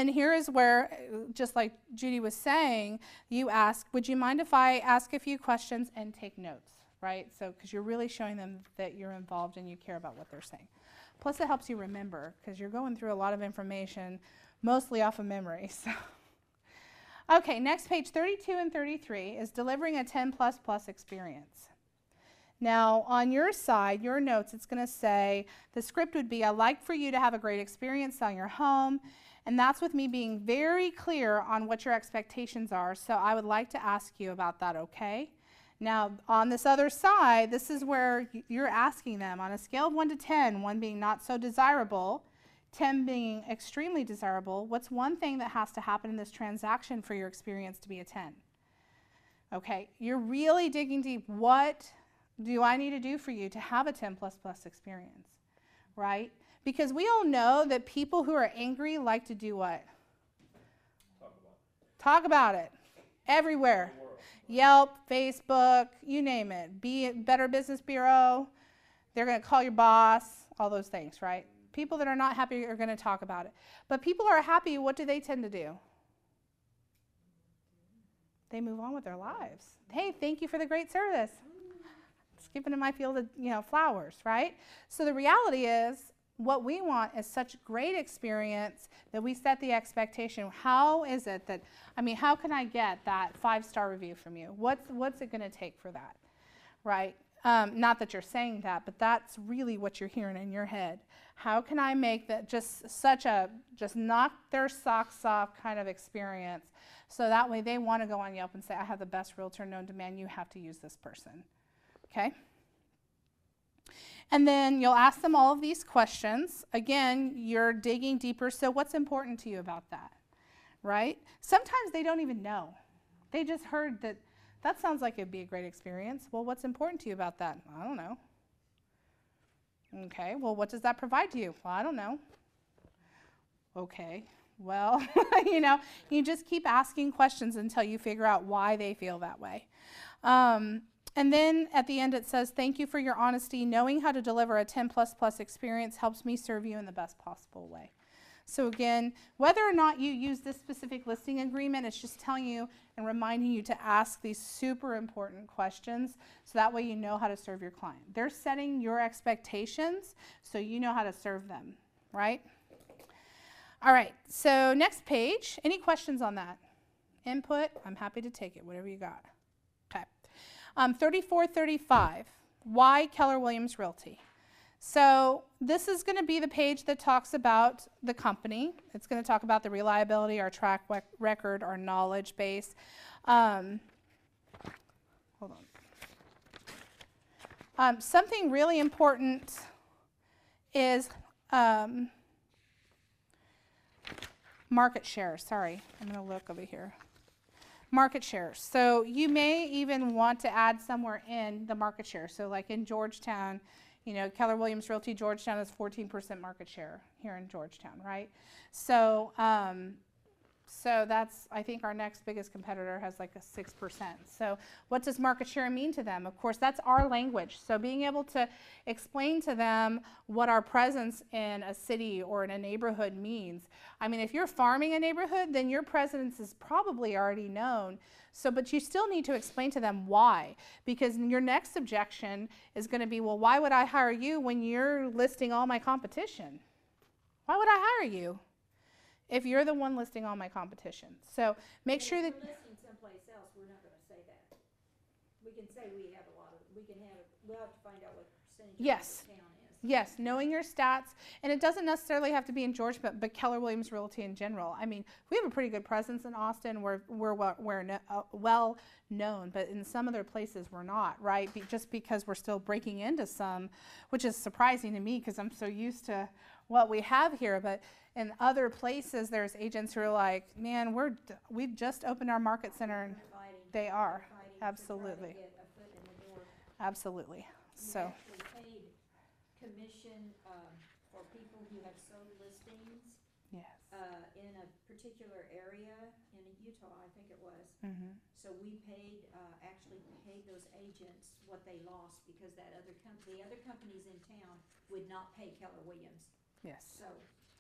here is where, just like Judy was saying, you ask, would you mind if I ask a few questions and take notes, right? So, because you're really showing them that you're involved and you care about what they're saying. Plus, it helps you remember, because you're going through a lot of information, mostly off of memory. So, okay, next page 32 and 33 is delivering a 10++ experience. Now, on your side, your notes, it's going to say, the script would be, I'd like for you to have a great experience selling your home. And that's with me being very clear on what your expectations are. So I would like to ask you about that, okay? Now, on this other side, this is where you're asking them on a scale of 1 to 10, 1 being not so desirable, 10 being extremely desirable, what's one thing that has to happen in this transaction for your experience to be a 10? Okay, you're really digging deep. What do I need to do for you to have a 10++ experience, right? Because we all know that people who are angry like to do what? Talk about it. Everywhere. Yelp, Facebook, you name it. Better Business Bureau. They're going to call your boss, all those things, right? People that are not happy are going to talk about it. But people who are happy, what do they tend to do? They move on with their lives. Hey, thank you for the great service. It's giving them my field of, flowers, right? So the reality is, what we want is such great experience that we set the expectation. How is it that, how can I get that 5-star review from you? What's it going to take for that, right? Not that you're saying that, but that's really what you're hearing in your head. How can I make that just knock their socks off kind of experience, so that way they want to go on Yelp and say, I have the best realtor known to man, you have to use this person, okay? And then you'll ask them all of these questions. Again, you're digging deeper. So what's important to you about that, right? Sometimes they don't even know. They just heard that sounds like it'd be a great experience. Well, what's important to you about that? I don't know. Okay, well, what does that provide to you? Well, I don't know. Okay, well, you just keep asking questions until you figure out why they feel that way. And then at the end it says, thank you for your honesty. Knowing how to deliver a 10++ experience helps me serve you in the best possible way. So again, whether or not you use this specific listing agreement, it's just telling you and reminding you to ask these super important questions, so that way you know how to serve your client. They're setting your expectations so you know how to serve them, right? All right, so next page. Any questions on that? Input, I'm happy to take it, whatever you got. 3435, why Keller Williams Realty? So this is going to be the page that talks about the company. It's going to talk about the reliability, our track record, our knowledge base. Hold on. Something really important is market share. Sorry, I'm going to look over here. Market share. So you may even want to add somewhere in the market share. So like in Georgetown, Keller Williams Realty Georgetown is 14% market share here in Georgetown, right? So so that's, I think our next biggest competitor has like a 6%. So what does market share mean to them? Of course, that's our language. So being able to explain to them what our presence in a city or in a neighborhood means. If you're farming a neighborhood, then your presence is probably already known. So, but you still need to explain to them why, because your next objection is going to be, well, why would I hire you when you're listing all my competition? Why would I hire you if you're the one listing all my competition? So make sure that... If we're listing someplace else, we're not going to say that. We can say we have a lot of, we'll have to find out what percentage Yes. of the town is. Yes, knowing your stats, and it doesn't necessarily have to be in Georgia, but Keller Williams Realty in general. We have a pretty good presence in Austin. We're well known, but in some other places we're not, right? Just because we're still breaking into some, which is surprising to me because I'm so used to what we have here. But in other places, there's agents who are like, man, we've just opened our market center, and they are absolutely, absolutely. So. Commission for people who have sold listings Yes. In a particular area in Utah, I think it was. Mm-hmm. So we paid, actually paid those agents what they lost because the other companies in town would not pay Keller Williams. Yes. So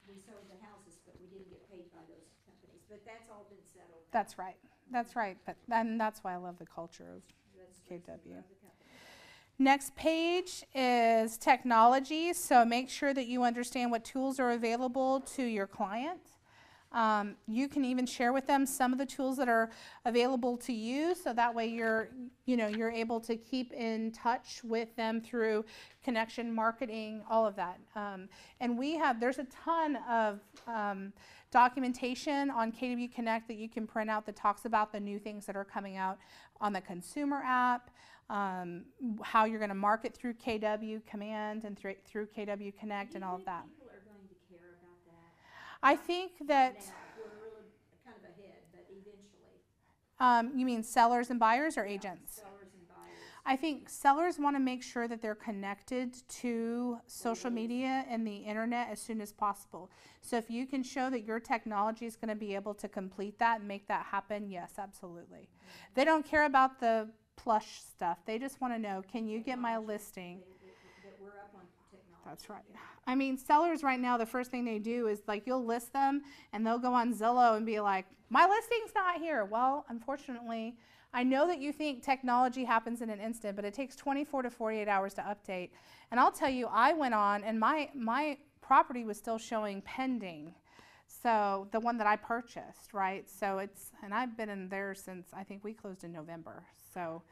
we sold the houses, but we didn't get paid by those companies. But that's all been settled. That's right. That's right. And that's why I love the culture of That's the reason we KW. love the company. Next page is technology. So make sure that you understand what tools are available to your client. You can even share with them some of the tools that are available to you, so that way you're able to keep in touch with them through connection marketing, all of that. And there's a ton of documentation on KW Connect that you can print out that talks about the new things that are coming out on the consumer app, how you're going to market through KW Command and through KW Connect and all of that. People are going to care about that. I think that, Now, we're really kind of ahead, but eventually, you mean sellers and buyers or agents? sellers and buyers. I think sellers want to make sure that they're connected to social media and the internet as soon as possible. So if you can show that your technology is going to be able to complete that and make that happen, yes, absolutely. They don't care about the plush stuff. They just want to know, can you get my listing? That we're up on technology. That's right. I mean, sellers right now, the first thing they do is like you'll list them and they'll go on Zillow and be like, my listing's not here. Well, unfortunately, I know that you think technology happens in an instant, but it takes 24 to 48 hours to update. And I'll tell you, I went on and my property was still showing pending. So the one that I purchased, right? So and I've been in there since I think we closed in November. So,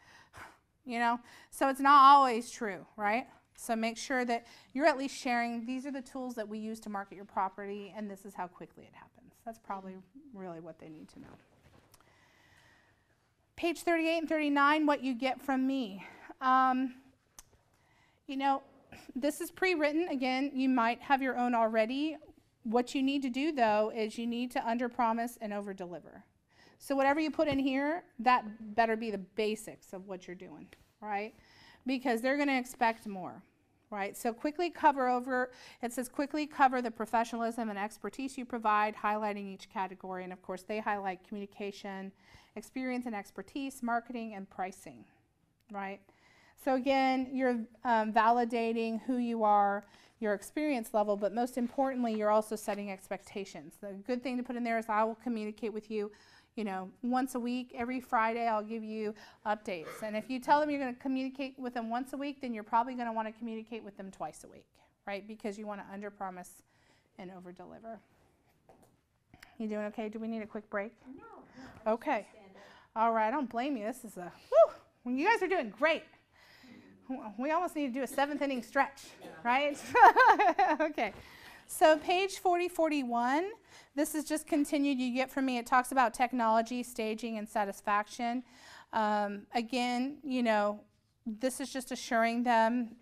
so it's not always true, right? So make sure that you're at least sharing, these are the tools that we use to market your property, and this is how quickly it happens. That's probably really what they need to know. Page 38 and 39, what you get from me. This is pre-written. Again, you might have your own already. What you need to do, though, is you need to underpromise and overdeliver. So whatever you put in here, that better be the basics of what you're doing, right? Because they're going to expect more, right? So quickly it says quickly cover the professionalism and expertise you provide, highlighting each category. And of course, they highlight communication, experience and expertise, marketing, and pricing, right? So again, you're validating who you are, your experience level, but most importantly, you're also setting expectations. The good thing to put in there is I will communicate with you once a week. Every Friday, I'll give you updates. And if you tell them you're going to communicate with them once a week, then you're probably going to want to communicate with them twice a week, right? Because you want to underpromise and overdeliver. You doing okay? Do we need a quick break? No. Okay. Stand up. All right. I don't blame you. This is you guys are doing great. We almost need to do a 7th inning stretch, right? Okay. So page 4041, this is just continued. You get from me. It talks about technology, staging, and satisfaction. Again, this is just assuring them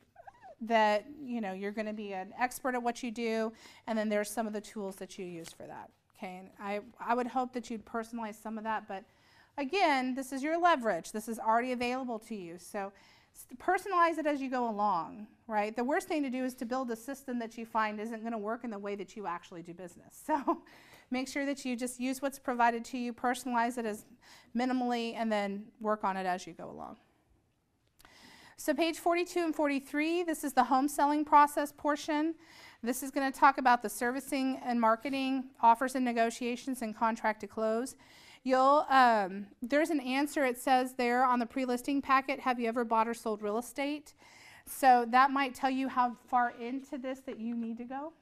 that, you're going to be an expert at what you do, and then there's some of the tools that you use for that. Okay, and I would hope that you'd personalize some of that, but again, this is your leverage. This is already available to you. So personalize it as you go along, right? The worst thing to do is to build a system that you find isn't going to work in the way that you actually do business. So make sure that you just use what's provided to you, personalize it as minimally, and then work on it as you go along. So page 42 and 43, this is the home selling process portion. This is going to talk about the servicing and marketing, offers and negotiations, and contract to close. There's an answer, it says there on the pre-listing packet, have you ever bought or sold real estate? So that might tell you how far into this that you need to go.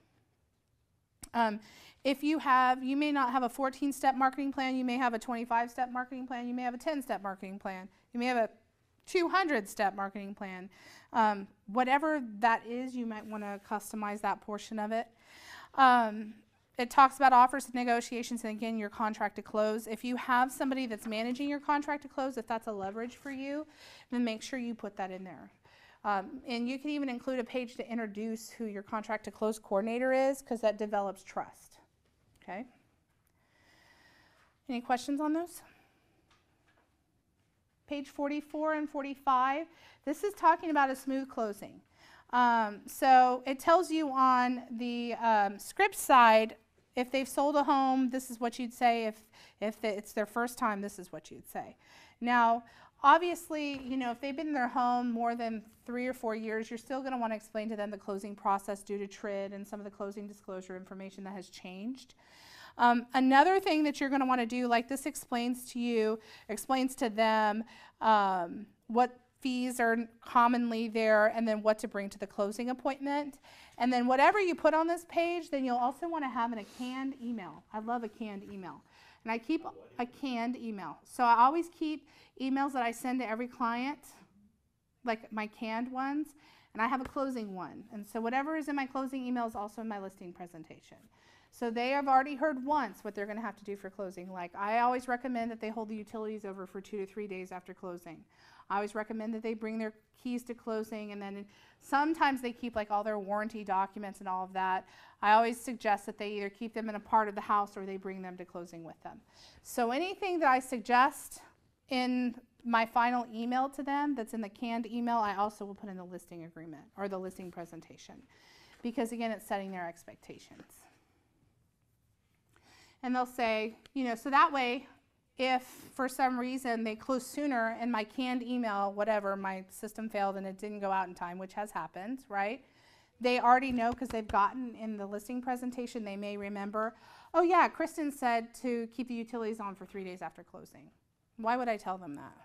You may not have a 14-step marketing plan, you may have a 25-step marketing plan, you may have a 10-step marketing plan, you may have a 200-step marketing plan. Whatever that is, you might want to customize that portion of it. It talks about offers and negotiations, and again, your contract to close. If you have somebody that's managing your contract to close, if that's a leverage for you, then make sure you put that in there. And you can even include a page to introduce who your contract to close coordinator is, because that develops trust. Okay? Any questions on those? Page 44 and 45, this is talking about a smooth closing. So it tells you on the script side if they've sold a home, this is what you'd say. If it's their first time, this is what you'd say. Now, obviously, you know, if they've been in their home more than 3 or 4 years, you're still going to want to explain to them the closing process due to TRID and some of the closing disclosure information that has changed. Another thing that you're going to want to do, like this explains to them what fees are commonly there, and then what to bring to the closing appointment. And then whatever you put on this page, then you'll also want to have in a canned email. I love a canned email. And I keep a canned email. So I always keep emails that I send to every client, like my canned ones, and I have a closing one. And so whatever is in my closing email is also in my listing presentation. So they have already heard once what they're going to have to do for closing. Like, I always recommend that they hold the utilities over for 2 to 3 days after closing. I always recommend that they bring their keys to closing, and then sometimes they keep like all their warranty documents and all of that. I always suggest that they either keep them in a part of the house or they bring them to closing with them. So anything that I suggest in my final email to them that's in the canned email, I also will put in the listing agreement or the listing presentation, because again, it's setting their expectations. And they'll say, you know, so that way, if for some reason they close sooner and my canned email, whatever, my system failed and it didn't go out in time, which has happened, right? They already know, because they've gotten in the listing presentation, they may remember, oh yeah, Kristen said to keep the utilities on for 3 days after closing. Why would I tell them that?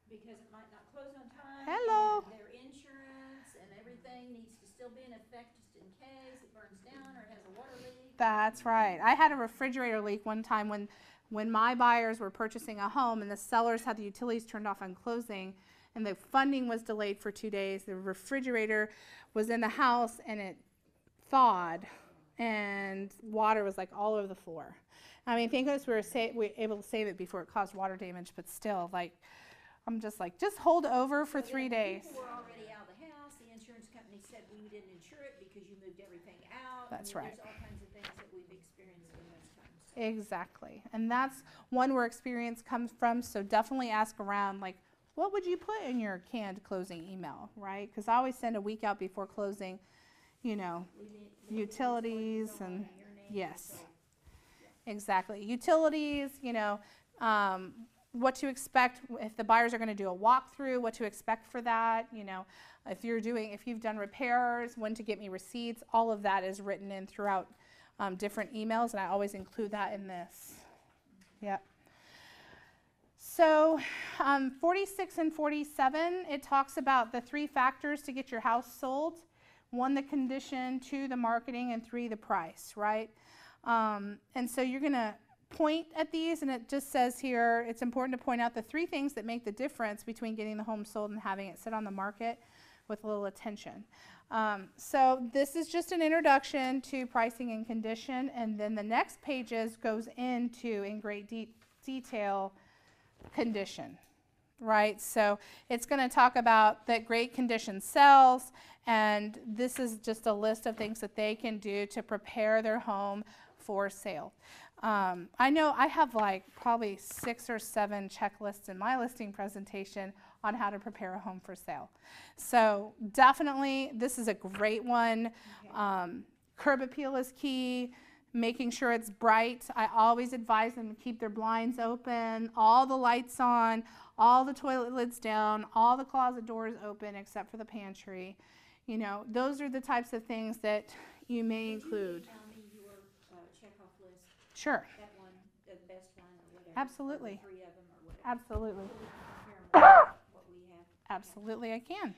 Because it might not close on time. Hello. And their insurance and everything needs to still be in effect just in case it burns down or it has a water leak. That's right. I had a refrigerator leak one time when my buyers were purchasing a home and the sellers had the utilities turned off on closing and the funding was delayed for 2 days. The refrigerator was in the house and it thawed and water was like all over the floor. I mean, thank goodness we were able to save it before it caused water damage, but still, like, I'm just like, just hold over for 3 days. People were already out of the house. The insurance company said we didn't insure it because you moved everything out. That's I mean, right. There's all kinds of things that we've experienced in those times. So. Exactly. And that's one where experience comes from, so definitely ask around, like, what would you put in your canned closing email, right? Because I always send a week out before closing, you know, utilities and, yes, exactly. Utilities, you know, what to expect if the buyers are going to do a walkthrough, what to expect for that, you know, if you've done repairs, when to get me receipts, all of that is written in throughout different emails, and I always include that in this. Yep. So 46 and 47, it talks about the 3 factors to get your house sold. 1, the condition, 2, the marketing, and 3, the price, right? And so you're going to point at these, and it just says here, it's important to point out the 3 things that make the difference between getting the home sold and having it sit on the market with a little attention. So this is just an introduction to pricing and condition, and then the next pages goes into, in great detail, condition, right? So it's going to talk about that great condition sells, and this is just a list of things that they can do to prepare their home for sale. I know I have like probably 6 or 7 checklists in my listing presentation on how to prepare a home for sale. So definitely this is a great one. Curb appeal is key. Making sure it's bright. I always advise them to keep their blinds open, all the lights on, all the toilet lids down, all the closet doors open except for the pantry. You know, those are the types of things that you may include. Tell me your checkoff list. Sure. That one, the best one, or whatever. Absolutely. Or the 3 of them, or whatever. Absolutely. So we can compare 'em with what we have. Absolutely, I can.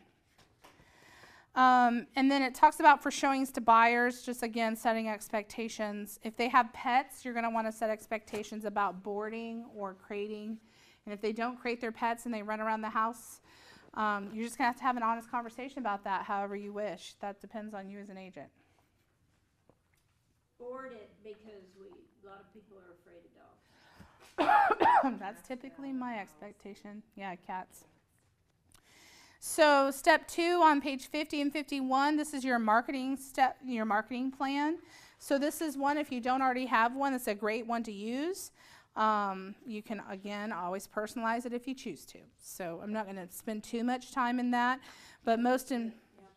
And then it talks about for showings to buyers, just again, setting expectations. If they have pets, you're going to want to set expectations about boarding or crating. And if they don't crate their pets and they run around the house, you're just going to have an honest conversation about that however you wish. That depends on you as an agent. Board it because a lot of people are afraid of dogs. That's typically my expectation. Yeah, cats. So step 2 on page 50 and 51, this is your marketing plan. So this is one, if you don't already have one, it's a great one to use. You can, again, always personalize it if you choose to. So I'm not going to spend too much time in that, but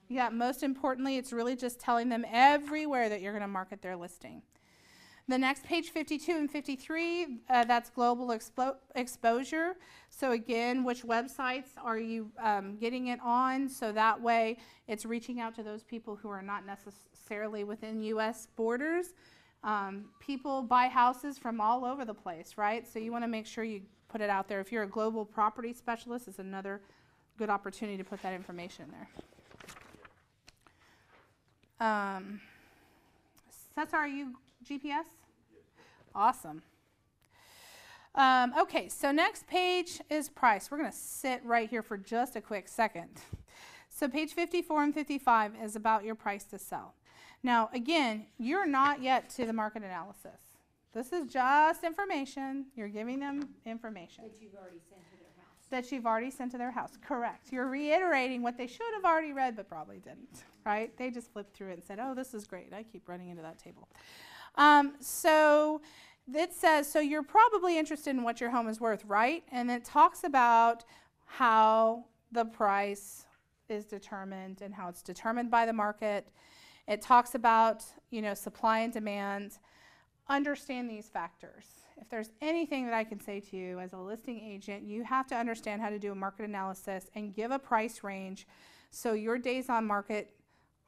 Yeah, most importantly, it's really just telling them everywhere that you're going to market their listing. The next page, 52 and 53, that's global exposure. So again, which websites are you getting it on? So that way it's reaching out to those people who are not necessarily within U.S. borders. People buy houses from all over the place, right? So you want to make sure you put it out there. If you're a global property specialist, it's another good opportunity to put that information there. Cesar, are you GPS? Awesome. Okay, so next page is price. We're going to sit right here for just a quick second. So page 54 and 55 is about your price to sell. Now, again, you're not yet to the market analysis. This is just information. You're giving them information. That you've already sent to their house. That you've already sent to their house. Correct. You're reiterating what they should have already read but probably didn't, right? They just flipped through it and said, oh, this is great. I keep running into that table. So it says, so you're probably interested in what your home is worth, right? And it talks about how the price is determined and how it's determined by the market. It talks about, supply and demand. Understand these factors. If there's anything that I can say to you as a listing agent, you have to understand how to do a market analysis and give a price range so your days on market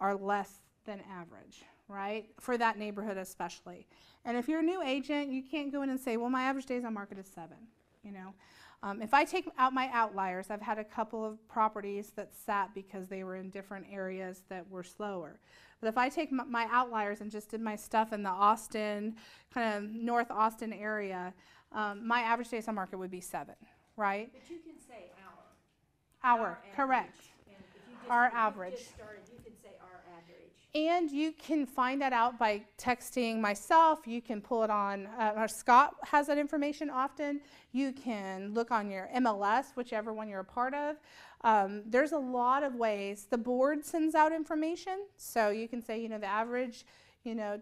are less than average, right? For that neighborhood especially. And if you're a new agent, you can't go in and say, well, my average days on market is 7, If I take out my outliers, I've had a couple of properties that sat because they were in different areas that were slower. But if I take my outliers and just did my stuff in the Austin, kind of North Austin area, my average days on market would be 7, right? But you can say Hour, correct. And if you just, Our if you average. just started, you can say our average. And you can find that out by texting myself. You can pull it on, or Scott has that information often. You can look on your MLS, whichever one you're a part of. There's a lot of ways. The board sends out information. So you can say, the average,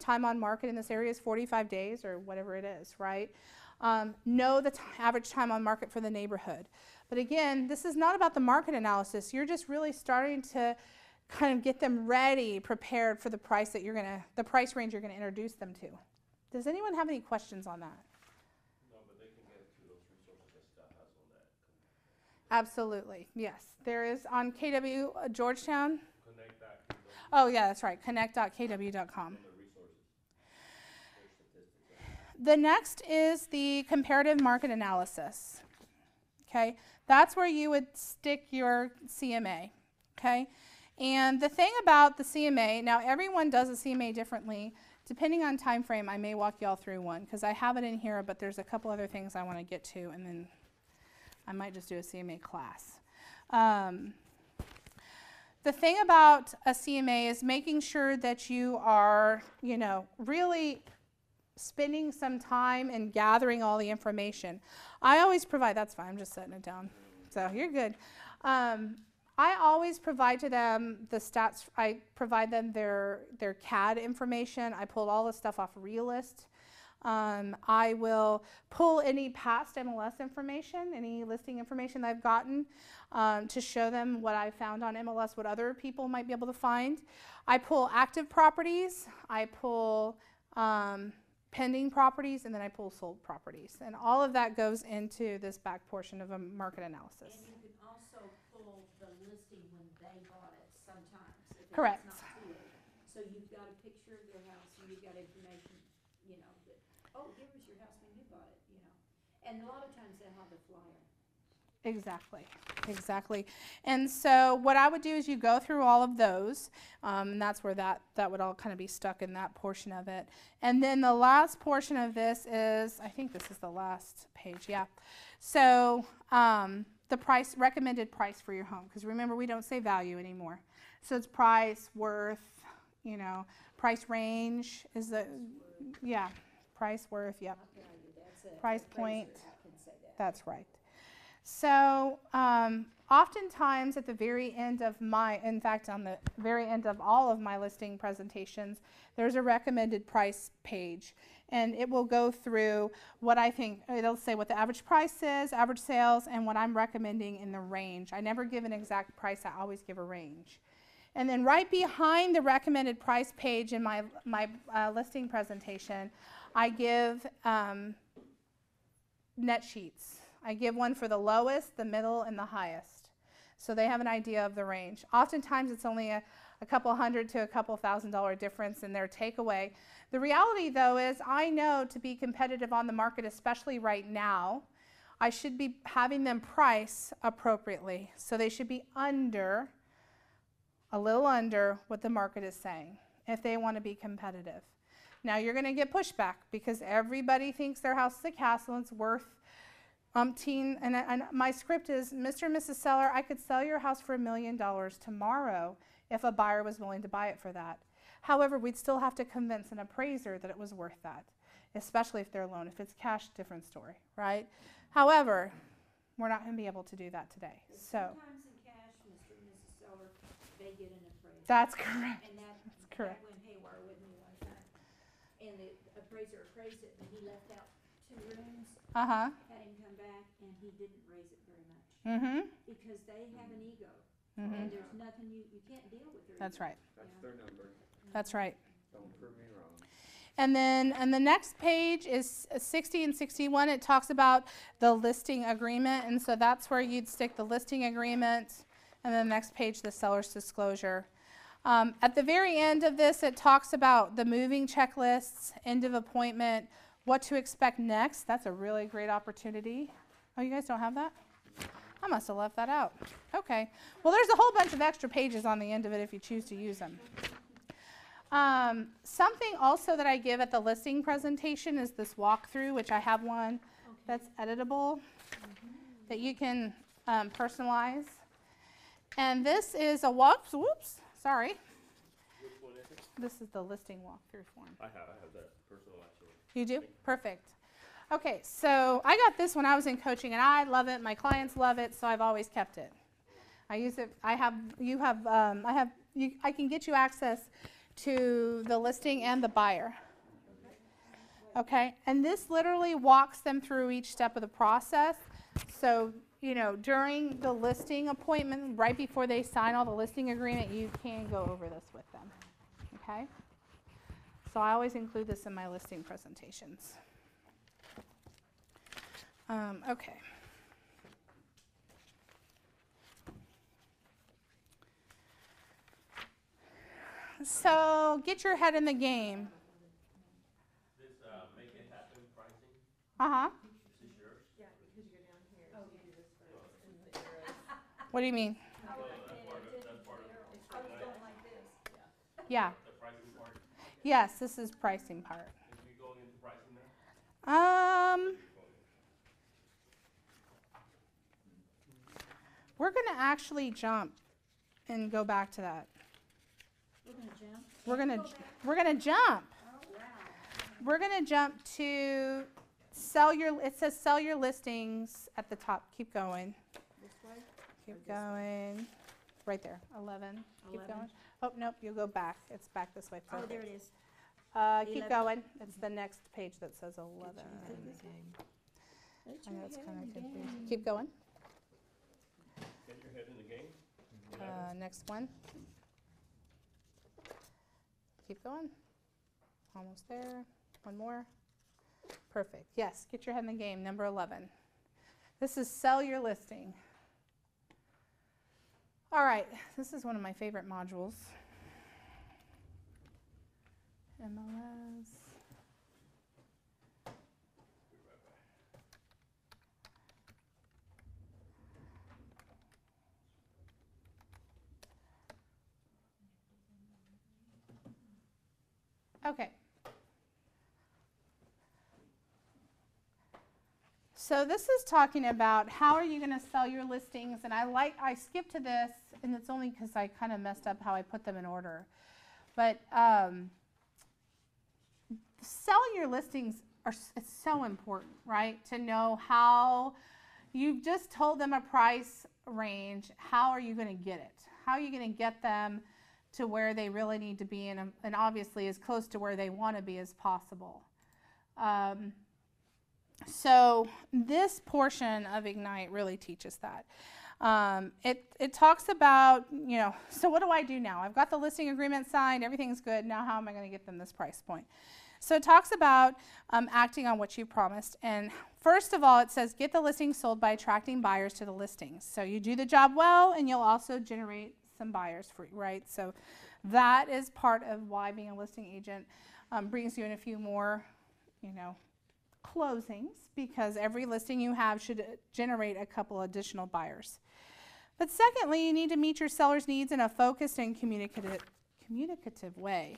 time on market in this area is 45 days or whatever it is, right? Know the average time on market for the neighborhood. But again, this is not about the market analysis. You're just really starting to kind of get them ready, prepared for the price that the price range you're going to introduce them to. Does anyone have any questions on that? No, but they can get it through those resources that Scott has on that. Absolutely, yes. There is on KW Georgetown. Connect that. Oh yeah, that's right, connect.kw.com. And the resources. Their statistics. The next is the comparative market analysis. Okay, that's where you would stick your CMA. Okay. And the thing about the CMA, now everyone does a CMA differently. Depending on time frame, I may walk you all through one because I have it in here, but there's a couple other things I want to get to, and then I might just do a CMA class. The thing about a CMA is making sure that you are, really spending some time and gathering all the information. I always provide, that's fine, I'm just setting it down. So you're good. I always provide to them the stats. I provide them their CAD information. I pulled all the stuff off Realist. I will pull any past MLS information, any listing information I've gotten to show them what I found on MLS, what other people might be able to find. I pull active properties. I pull pending properties, and then I pull sold properties. And all of that goes into this back portion of a market analysis. And you can also pull the listing when they bought it sometimes. If Correct. It's not too late. So you've got a picture of their house and you've got information, that, oh, here was your house when you bought it, And a lot of times they'll have a flyer. Exactly. And so what I would do is you go through all of those, and that's where that would all kind of be stuck in that portion of it. And then the last portion of this is, I think this is the last page, yeah. So the price, recommended price for your home, because remember, we don't say value anymore. So it's price, worth, price range is the, yeah, price, worth, yep. Price point, that's right. So oftentimes at the very end of in fact on the very end of all of my listing presentations, there's a recommended price page. And it will go through what I think, it'll say what the average price is, average sales, and what I'm recommending in the range. I never give an exact price, I always give a range. And then right behind the recommended price page in my listing presentation, I give net sheets. I give one for the lowest, the middle, and the highest. So they have an idea of the range. Oftentimes it's only a couple $100 to a couple $1,000 difference in their takeaway. The reality though is I know to be competitive on the market, especially right now, I should be having them price appropriately. So they should be a little under what the market is saying if they want to be competitive. Now you're going to get pushback because everybody thinks their house is a castle and it's worth umpteen. And my script is, Mr. and Mrs. Seller, I could sell your house for $1 million tomorrow if a buyer was willing to buy it for that. However, we'd still have to convince an appraiser that it was worth that, especially if they're alone. If it's cash, different story, right? However, we're not going to be able to do that today. So Sometimes in cash, Mr. and Mrs. Seller, they get an appraisal. that's correct. And that correct. went haywire with me one time. And the appraiser appraised it, and he left out 2 rooms, Uh-huh. had him come back, and he didn't raise it very much. Mm-hmm. Because they have an ego, Mm-hmm. and there's nothing you can't deal with their That's ego. right. That's their number. That's right. Don't prove me wrong. And then the next page is 60 and 61. It talks about the listing agreement. And so that's where you'd stick the listing agreement. And then the next page, the seller's disclosure. At the very end of this, it talks about the moving checklists, end of appointment, what to expect next. That's a really great opportunity. Oh, you guys don't have that? I must have left that out. Okay. Well, there's a whole bunch of extra pages on the end of it if you choose to use them. Something also that I give at the listing presentation is this walkthrough, which I have one that's editable that you can personalize. And this is a sorry. Which one is it? This is the listing walkthrough form. I have that personal actually. You do? Perfect. Okay, so I got this when I was in coaching and I love it. My clients love it, so I've always kept it. I use it. I can get you access to the listing and the buyer. Okay, and this literally walks them through each step of the process. So, you know, during the listing appointment, right before they sign all the listing agreement, you can go over this with them. Okay? So I always include this in my listing presentations. Okay. So get your head in the game. This make it happen pricing. Uh-huh. This is yours. What do you mean? That's part of Yeah. the pricing part. Yes, this is pricing part. Is we going into pricing now? We're going to actually jump and go back to that. We're gonna jump. We're going to jump. Oh, wow. We're going to jump to it says sell your listings at the top. Keep going. This way? Keep going. Right there, 11. Keep 11. going. Oh, nope, you'll go back. It's back this way. Oh, Perfect. there it is. Keep 11. going. It's the next page that says 11. Get I know your it's head kind in of the confusing. game. Keep going. Get your head in the game. Next one. Keep going. Almost there. One more. Perfect. Yes, get your head in the game. Number 11. This is sell your listing. All right, this is one of my favorite modules. MLS. Okay. So this is talking about how are you going to sell your listings, and I skipped to this, and it's only because I kind of messed up how I put them in order. But selling your listings it's so important, right? To know how you've just told them a price range. How are you going to get it? How are you going to get them to where they really need to be, and obviously as close to where they want to be as possible. So this portion of Ignite really teaches that. It talks about, you know, so what do I do now? I've got the listing agreement signed, everything's good. Now how am I going to get them this price point? So it talks about acting on what you promised. And first of all, it says get the listing sold by attracting buyers to the listings. So you do the job well, and you'll also generate some buyers for you, right? So that is part of why being a listing agent brings you in a few more, you know, closings, because every listing you have should generate a couple additional buyers. But secondly, you need to meet your seller's needs in a focused and communicative way.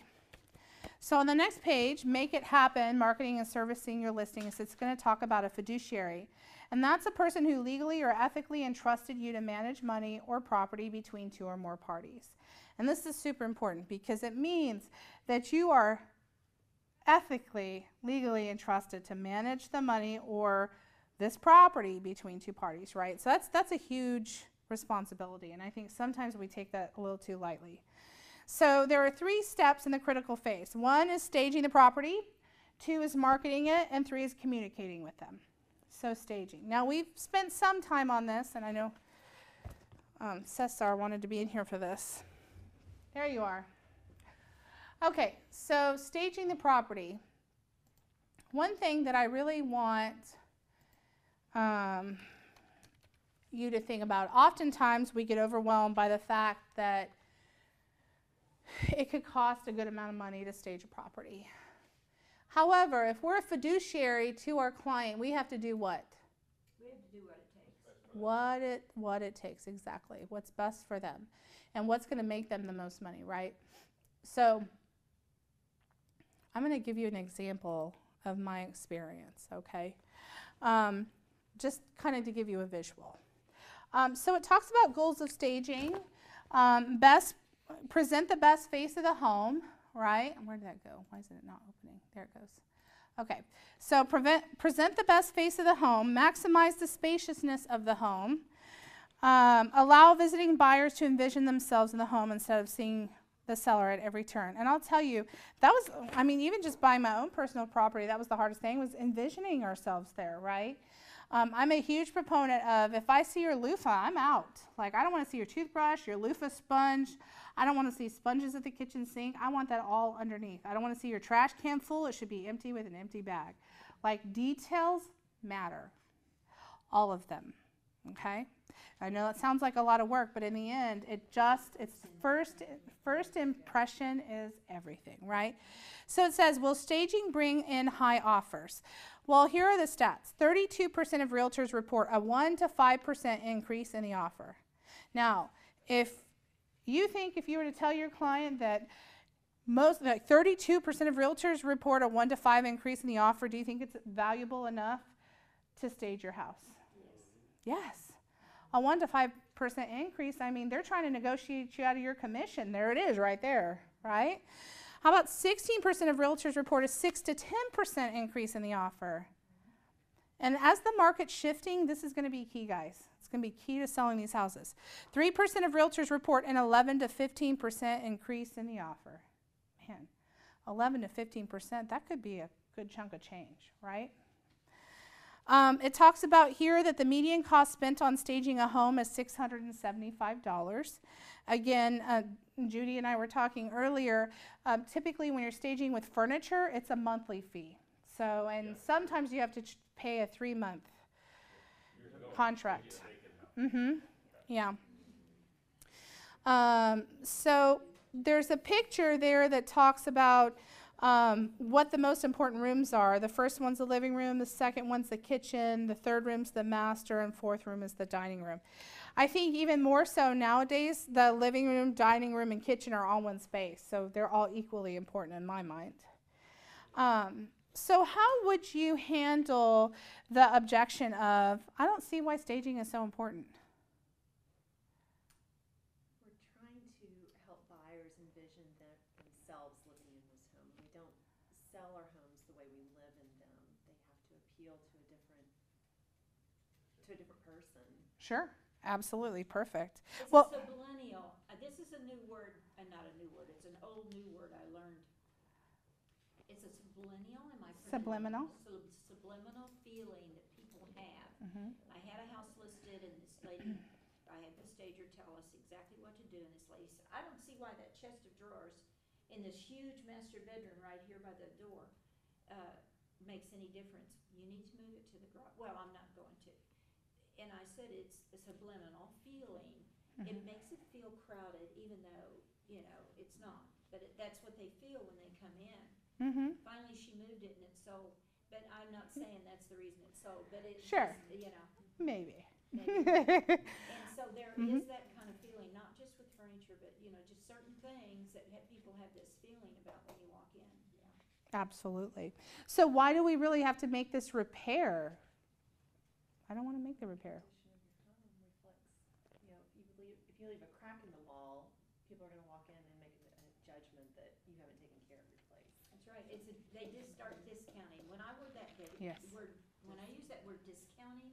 So on the next page, Make It Happen, Marketing and Servicing Your Listings, it's going to talk about a fiduciary. And that's a person who legally or ethically entrusted you to manage money or property between two or more parties. And this is super important because it means that you are ethically, legally entrusted to manage the money or this property between two parties, right? So that's a huge responsibility, and I think sometimes we take that a little too lightly. So there are 3 steps in the critical phase. 1 is staging the property, 2 is marketing it, and 3 is communicating with them. So staging. Now we've spent some time on this, and I know Cesar wanted to be in here for this. There you are. Okay, so staging the property. One thing that I really want you to think about, oftentimes we get overwhelmed by the fact that it could cost a good amount of money to stage a property. However, if we're a fiduciary to our client, we have to do what? We have to do what it takes. What it takes, exactly. What's best for them and what's going to make them the most money, right? So I'm going to give you an example of my experience, okay? Just kind of to give you a visual. So it talks about goals of staging. Present the best face of the home, right? Where did that go? Why is it not opening? There it goes. Okay, so present the best face of the home, maximize the spaciousness of the home, allow visiting buyers to envision themselves in the home instead of seeing the seller at every turn. And I'll tell you, that was, I mean, even just buying my own personal property, that was the hardest thing, was envisioning ourselves there, right? I'm a huge proponent of, if I see your loofah, I'm out. Like, I don't want to see your toothbrush, your loofah sponge. I don't want to see sponges at the kitchen sink. I want that all underneath. I don't want to see your trash can full. It should be empty with an empty bag. Like, details matter. All of them, okay? I know that sounds like a lot of work, but in the end, it's first impression is everything, right? So it says, will staging bring in high offers? Well, here are the stats. 32% of realtors report a 1 to 5% increase in the offer. Now, if you think, if you were to tell your client that 32% of realtors report a 1 to 5 increase in the offer, do you think it's valuable enough to stage your house? Yes. A 1 to 5% increase, I mean, they're trying to negotiate you out of your commission. There it is right there, right? How about 16% of realtors report a 6 to 10% increase in the offer? And as the market's shifting, this is going to be key, guys. It's going to be key to selling these houses. 3% of realtors report an 11 to 15% increase in the offer. Man, 11 to 15%, that could be a good chunk of change, right? It talks about here that the median cost spent on staging a home is $675. Again, Judy and I were talking earlier, typically when you're staging with furniture, it's a monthly fee. So, and sometimes you have to pay a 3-month contract. Yeah. So there's a picture there that talks about what the most important rooms are. The first one's the living room, the second one's the kitchen, the third room's the master, and fourth room is the dining room. I think even more so nowadays, the living room, dining room, and kitchen are all one space, so they're all equally important in my mind. So how would you handle the objection of, I don't see why staging is so important? We're trying to help buyers envision themselves living in this home. We don't sell our homes the way we live in them. They have to appeal to a different person. Sure, absolutely, perfect. It's Well, subliminal. This is a new word, not a new word. It's an old new word I learned. It's a subliminal. Am I Subliminal. Subliminal feeling that people have. Mhm. I had a house listed, and this lady, I I had the stager tell us exactly what to do, and this lady said, I don't see why that chest of drawers in this huge master bedroom right here by the door, makes any difference. You need to move it to the garage. Well, I'm not going to. And I said, it's a subliminal feeling. It makes it feel crowded, even though, it's not. But that's what they feel when they come in. Mm-hmm. Finally, she moved it and it sold. But I'm not saying that's the reason it sold, but it Sure. just, Maybe. maybe. And so there is that kind of feeling, not just with furniture, but, just certain things that people have this feeling about when you walk in. Absolutely. So why do we really have to make this repair? I don't want to make the repair. Condition of your home reflects, if you leave a crack in the wall, people are gonna walk in and make a judgment that you haven't taken care of your place. That's right. They just start discounting. When I word that, Yes. when I use that word discounting,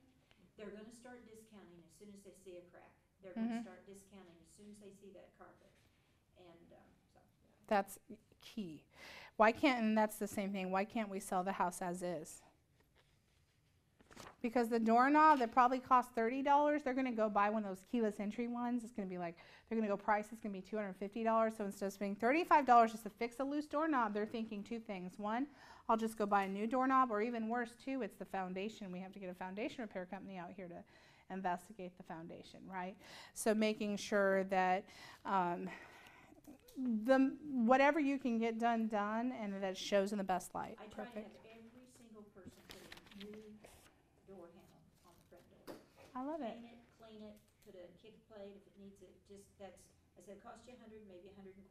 they're gonna start discounting as soon as they see a crack. They're gonna start discounting as soon as they see that carpet. And, so. That's key. Why can't, and that's the same thing, why can't we sell the house as is? Because the doorknob that probably cost $30, they're going to go buy one of those keyless entry ones. It's going to be like, they're going to go price, it's going to be $250. So instead of spending $35 just to fix a loose doorknob, they're thinking two things. One, I'll just go buy a new doorknob, or even worse, two, it's the foundation. We have to get a foundation repair company out here to investigate the foundation, right? So making sure that whatever you can get done, and that it shows in the best light. I try to Perfect. have every single person put a new door handle on the front door. I love it. Paint it, clean it, put a kick plate if it needs it. I said, it cost you $100, maybe $125,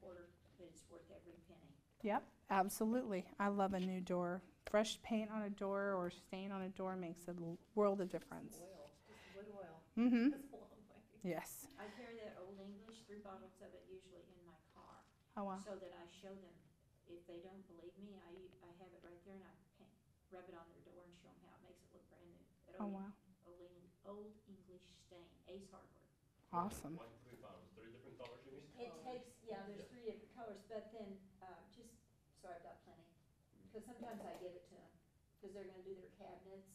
but it's worth every penny. Yep, absolutely. I love a new door. Fresh paint on a door or stain on a door makes a world of difference. Oil, just wood oil, Mm-hmm. goes a long way. Yes. I carry that Old English, 3 bottles of it usually in my car, Oh, wow. so that I show them. If they don't believe me, I have it right there and I rub it on their door and show them how it makes it look brand new. That Oh, Old wow. Old English stain, Ace Hardware. Awesome. 3 bottles, 3 different colors, you mean? It takes, there's 3 different colors, but then, just, so I've got plenty. Because sometimes I give it to them, because they're gonna do their cabinets.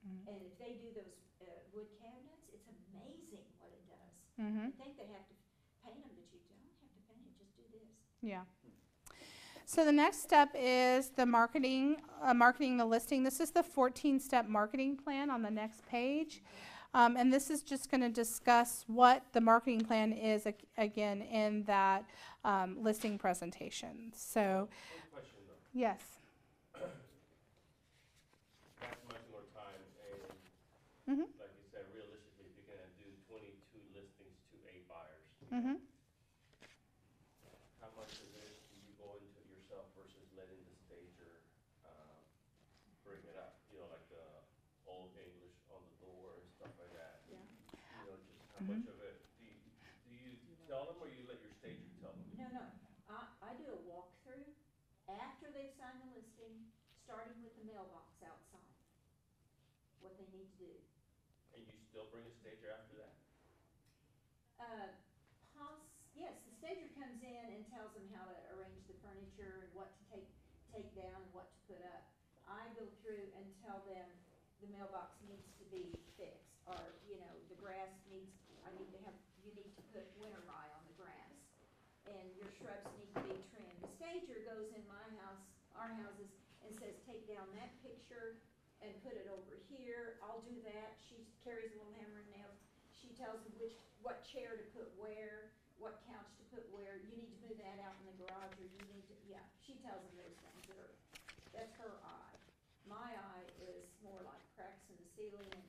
Mhm. And if they do those, wood cabinets, it's amazing what it does. Mm-hmm. I think they have to paint them, but you don't have to paint it, just do this. Yeah. So the next step is the marketing the listing. This is the 14-step marketing plan on the next page. And this is just going to discuss what the marketing plan is, again, in that listing presentation. So, One question though, yes. maximize more time and, Mm-hmm. like you said, realistically, if you're gonna do 22 listings to 8 buyers, Mm-hmm. how much of this do you go into it yourself versus letting the stager, bring it up? Like the Old English on the door and stuff like that. Yeah. Just how much of it, do you tell them or you let your stager tell them? No, I do a walkthrough after they've signed the listing, starting with the mailbox outside, what they need to do. And you still bring a stager after that? Yes, the stager comes in and tells them how to arrange the furniture and what to take down and what to put up. I go through and tell them the mailbox needs to be fixed, or, the grass needs, you need to put winter rye on the grass, and your shrubs need to be trimmed. The stager goes in our houses, and says, take down that picture and put it over here. I'll do that. She carries a little hammer and nails. She tells them what chair to put where, what couch to put where. You need to move that out in the garage, or you need to, she tells them those things. That's her eye. My eye is more like cracks in the ceiling, and,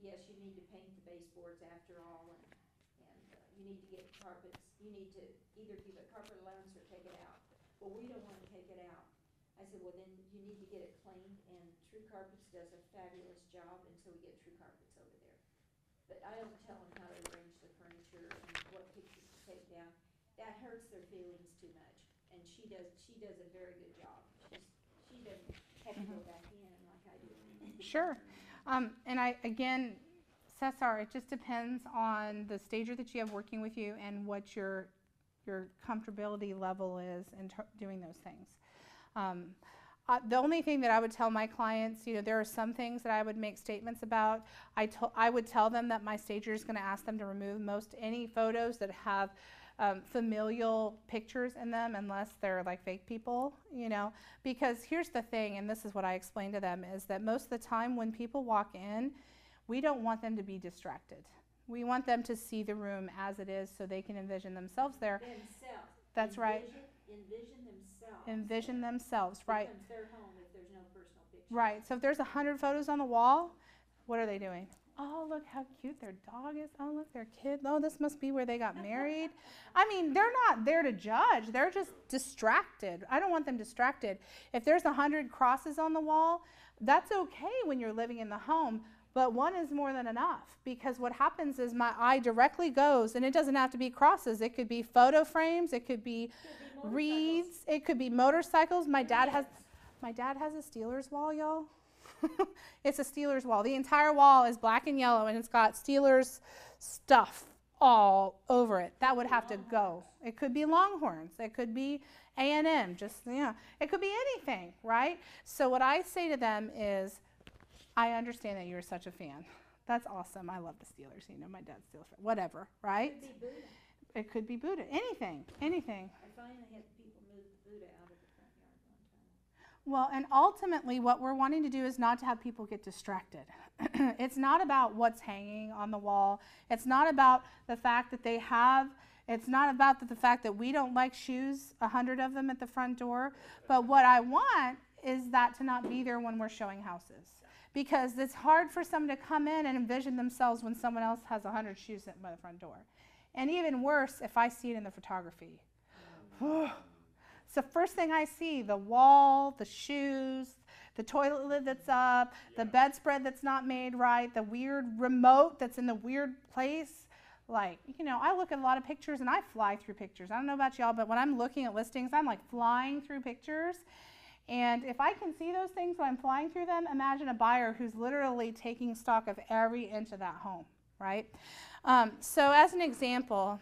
yes, you need to paint the baseboards after all, and you need to get carpets. You need to either give a carpet allowance or take it out. Well, we don't want to take it out. I said, well, then you need to get it cleaned, and True Carpets does a fabulous job, and so we get True Carpets over there. But I don't tell them how to arrange the furniture and what pictures to take down. That hurts their feelings too much, and she does a very good job. She doesn't have to go back in like I do. Sure. And again, Cesar, it just depends on the stager that you have working with you and what your comfortability level is in doing those things. The only thing that I would tell my clients, there are some things that I would make statements about. I would tell them that my stager is going to ask them to remove any photos that have familial pictures in them, unless they're like fake people, because here's the thing, and this is what I explain to them, is that most of the time when people walk in, we don't want them to be distracted. We want them to see the room as it is so they can envision themselves there. Themselves. That's right. Envision themselves. Envision themselves, right. Becomes their home if there's no personal picture. Right, so if there's 100 photos on the wall, what are they doing? Oh, look how cute their dog is. Oh, look, their kid. Oh, this must be where they got married. I mean, they're not there to judge. They're just distracted. I don't want them distracted. If there's 100 crosses on the wall, that's okay when you're living in the home, but one is more than enough, because what happens is my eye directly goes, and it doesn't have to be crosses. It could be photo frames. It could be wreaths. It could be motorcycles. My dad has a Steelers wall, y'all. It's a Steelers wall. The entire wall is black and yellow, and it's got Steelers stuff all over it. That would have to go. It could be Longhorns. It could be A&M. It could be anything, right? So what I say to them is, I understand that you're such a fan. That's awesome. I love the Steelers. My dad's Steelers fan. Whatever, right? It could be Buddha. Anything. I finally had people move the Buddha out of the front yard one time. Well, and ultimately what we're wanting to do is not to have people get distracted. It's not about what's hanging on the wall. It's not about the fact that it's not about the fact that we don't like shoes, 100 of them at the front door. But what I want is that to not be there when we're showing houses. Because it's hard for someone to come in and envision themselves when someone else has 100 shoes sitting by the front door. And even worse, if I see it in the photography. It's the first thing I see, the wall, the shoes, the toilet lid that's up, the bedspread that's not made right, the weird remote that's in the weird place. I look at a lot of pictures and I fly through pictures. I don't know about y'all, but when I'm looking at listings, I'm like flying through pictures. And if I can see those things when I'm flying through them, imagine a buyer who's literally taking stock of every inch of that home, right? So as an example,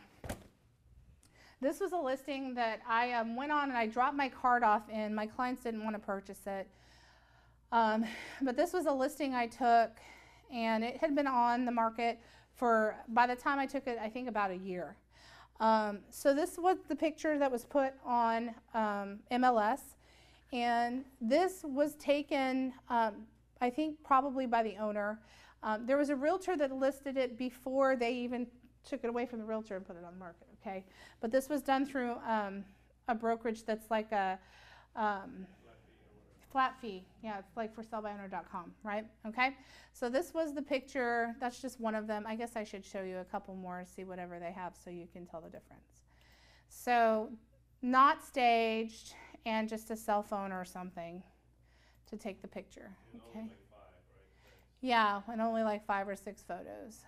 this was a listing that I went on and I dropped my card off in. My clients didn't want to purchase it. But this was a listing I took, and it had been on the market for, by the time I took it, I think about a year. So this was the picture that was put on MLS. And this was taken, I think, probably by the owner. There was a realtor that listed it before they even took it away from the realtor and put it on the market, okay? But this was done through a brokerage that's like a flat fee. Yeah, it's like for sellbyowner.com, right? Okay? So this was the picture. That's just one of them. I guess I should show you a couple more, see whatever they have so you can tell the difference. So not staged, and just a cell phone or something to take the picture. Okay. Only like 5, right? Yeah, and only like 5 or 6 photos.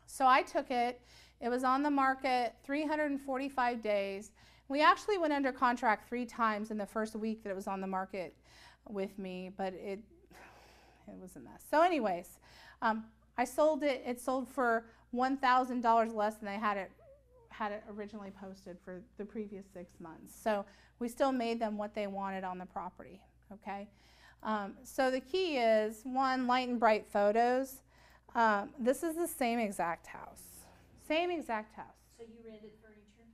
So I took it. It was on the market 345 days. We actually went under contract 3 times in the first week that it was on the market with me, but it was a mess. So anyways, I sold it. It sold for $1,000 less than they had it originally posted for the previous 6 months. So we still made them what they wanted on the property, okay? So the key is, 1, light and bright photos. This is the same exact house. Same exact house. So you rented furniture?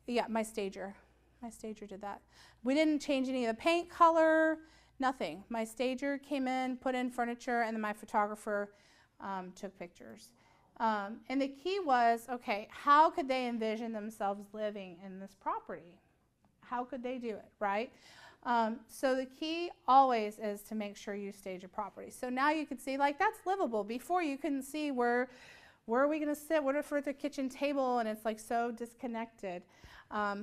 Yeah, my stager. My stager did that. We didn't change any of the paint color, nothing. My stager came in, put in furniture, and then my photographer took pictures. And the key was, okay, how could they envision themselves living in this property? How could they do it, right? So the key always is to make sure you stage a property. So now you can see, like, that's livable. Before, you couldn't see where are we going to sit? What if we're at the kitchen table and it's like so disconnected? I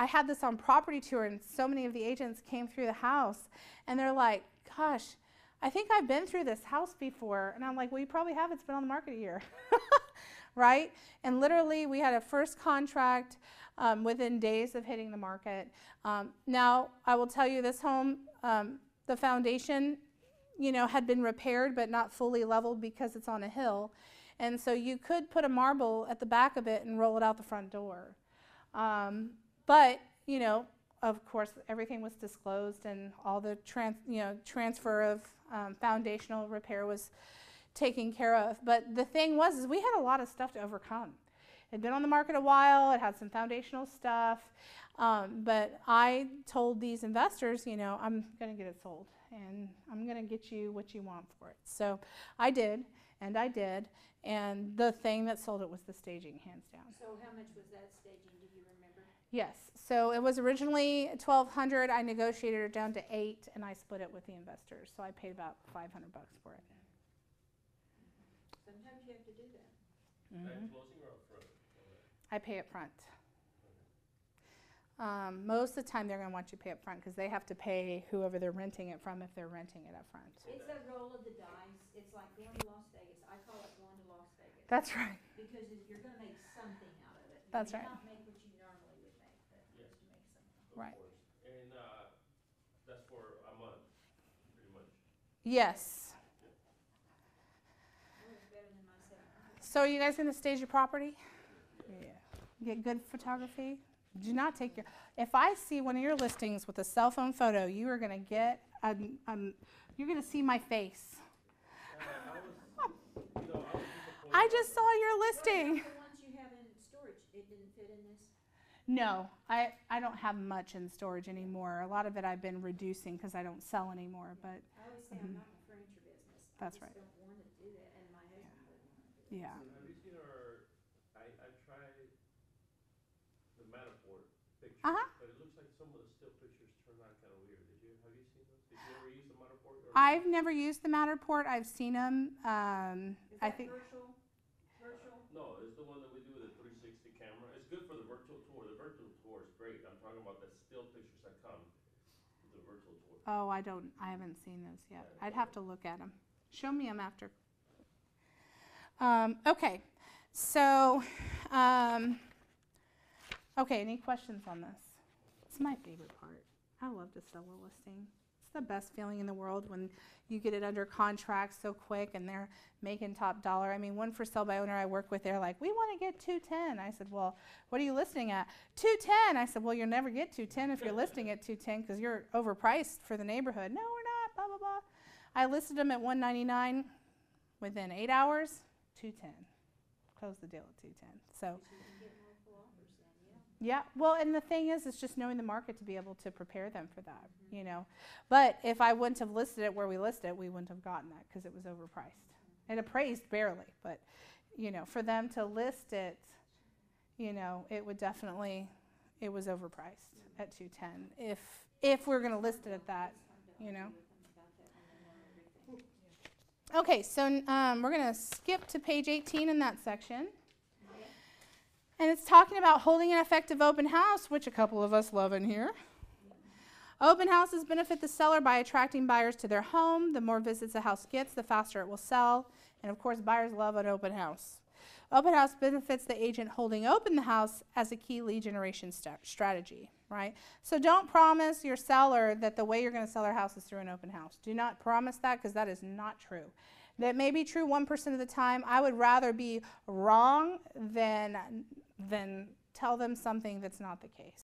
had this on property tour, and so many of the agents came through the house, and they're like, gosh, I think I've been through this house before. And I'm like, well, you probably have. It's been on the market a year, right? And literally, we had a first contract within days of hitting the market. Now, I will tell you, this home, the foundation, had been repaired but not fully leveled because it's on a hill. And so you could put a marble at the back of it and roll it out the front door. But you know, of course, everything was disclosed and all the transfer of foundational repair was taken care of. But the thing was, is we had a lot of stuff to overcome. It had been on the market a while. It had some foundational stuff. But I told these investors, you know, I'm going to get it sold and I'm going to get you what you want for it. So I did, and I did. And the thing that sold it was the staging, hands down. So how much was that staging, do you remember? Yes. So it was originally $1,200. I negotiated it down to $800, and I split it with the investors. So I paid about $500 for it. Sometimes you have to do that. At Mhm. closing or upfront? I pay up front. Most of the time, they're going to want you to pay up front because they have to pay whoever they're renting it from if they're renting it up front. It's a roll of the dice. It's like going to Las Vegas. I call it going to Las Vegas. That's right. Because you're gonna make something out of it. That's You right. may not make what you normally would make, but at Yes. least you make something. Of Right. course. And, that's for a month, pretty much. Yes. Well, it's better than my 700. So are you guys going to stage your property? Yeah. Get good photography? Do not take your... If I see one of your listings with a cell phone photo, you are going to get... you're going to see my face. I just saw your listing. What about the ones you have in storage? It didn't fit in this? No, I don't have much in storage anymore. A lot of it I've been reducing because I don't sell anymore, but I always say I'm not in the furniture business. That's I right. just don't wanna do that, and my husband wouldn't wanna do it. yeah. Have you seen I tried the Matterport picture, Uh-huh. but it looks like some of the still pictures turned out kind of weird. Have you seen those? Did you ever use the Matterport? I've never used the Matterport. I've seen them. Is I that think... virtual? No, it's the one that we do with the 360 camera. It's good for the virtual tour. The virtual tour is great. I'm talking about the still pictures that come with the virtual tour. Oh, I haven't seen those yet. I'd have to look at them. Show me them after. Okay, so, okay, any questions on this? It's my favorite part. I love to sell a listing. It's the best feeling in the world when you get it under contract so quick and they're making top dollar. I mean, one for sale by owner I work with, they're like, we want to get 210. I said, well, what are you listing at? 210. I said, well, you'll never get 210 if you're listing at 210 because you're overpriced for the neighborhood. No, we're not, blah, blah, blah. I listed them at 199 within 8 hours, 210. Closed the deal at 210. So, You can get multiple offers then, yeah. yeah, well, and the thing is, it's just knowing the market to be able to prepare them for that, you know. But if I wouldn't have listed it where we listed it, we wouldn't have gotten that because it was overpriced. It appraised barely, but, you know, for them to list it, you know, it would definitely, it was overpriced at 210 if we're going to list it at that, you know. Okay, so we're going to skip to page 18 in that section. And it's talking about holding an effective open house, which a couple of us love in here. Open houses benefit the seller by attracting buyers to their home. The more visits a house gets, the faster it will sell. And of course, buyers love an open house. Open house benefits the agent holding open the house as a key lead generation strategy, right? So don't promise your seller that the way you're going to sell their house is through an open house. Do not promise that because that is not true. That may be true 1% of the time. I would rather be wrong than tell them something that's not the case.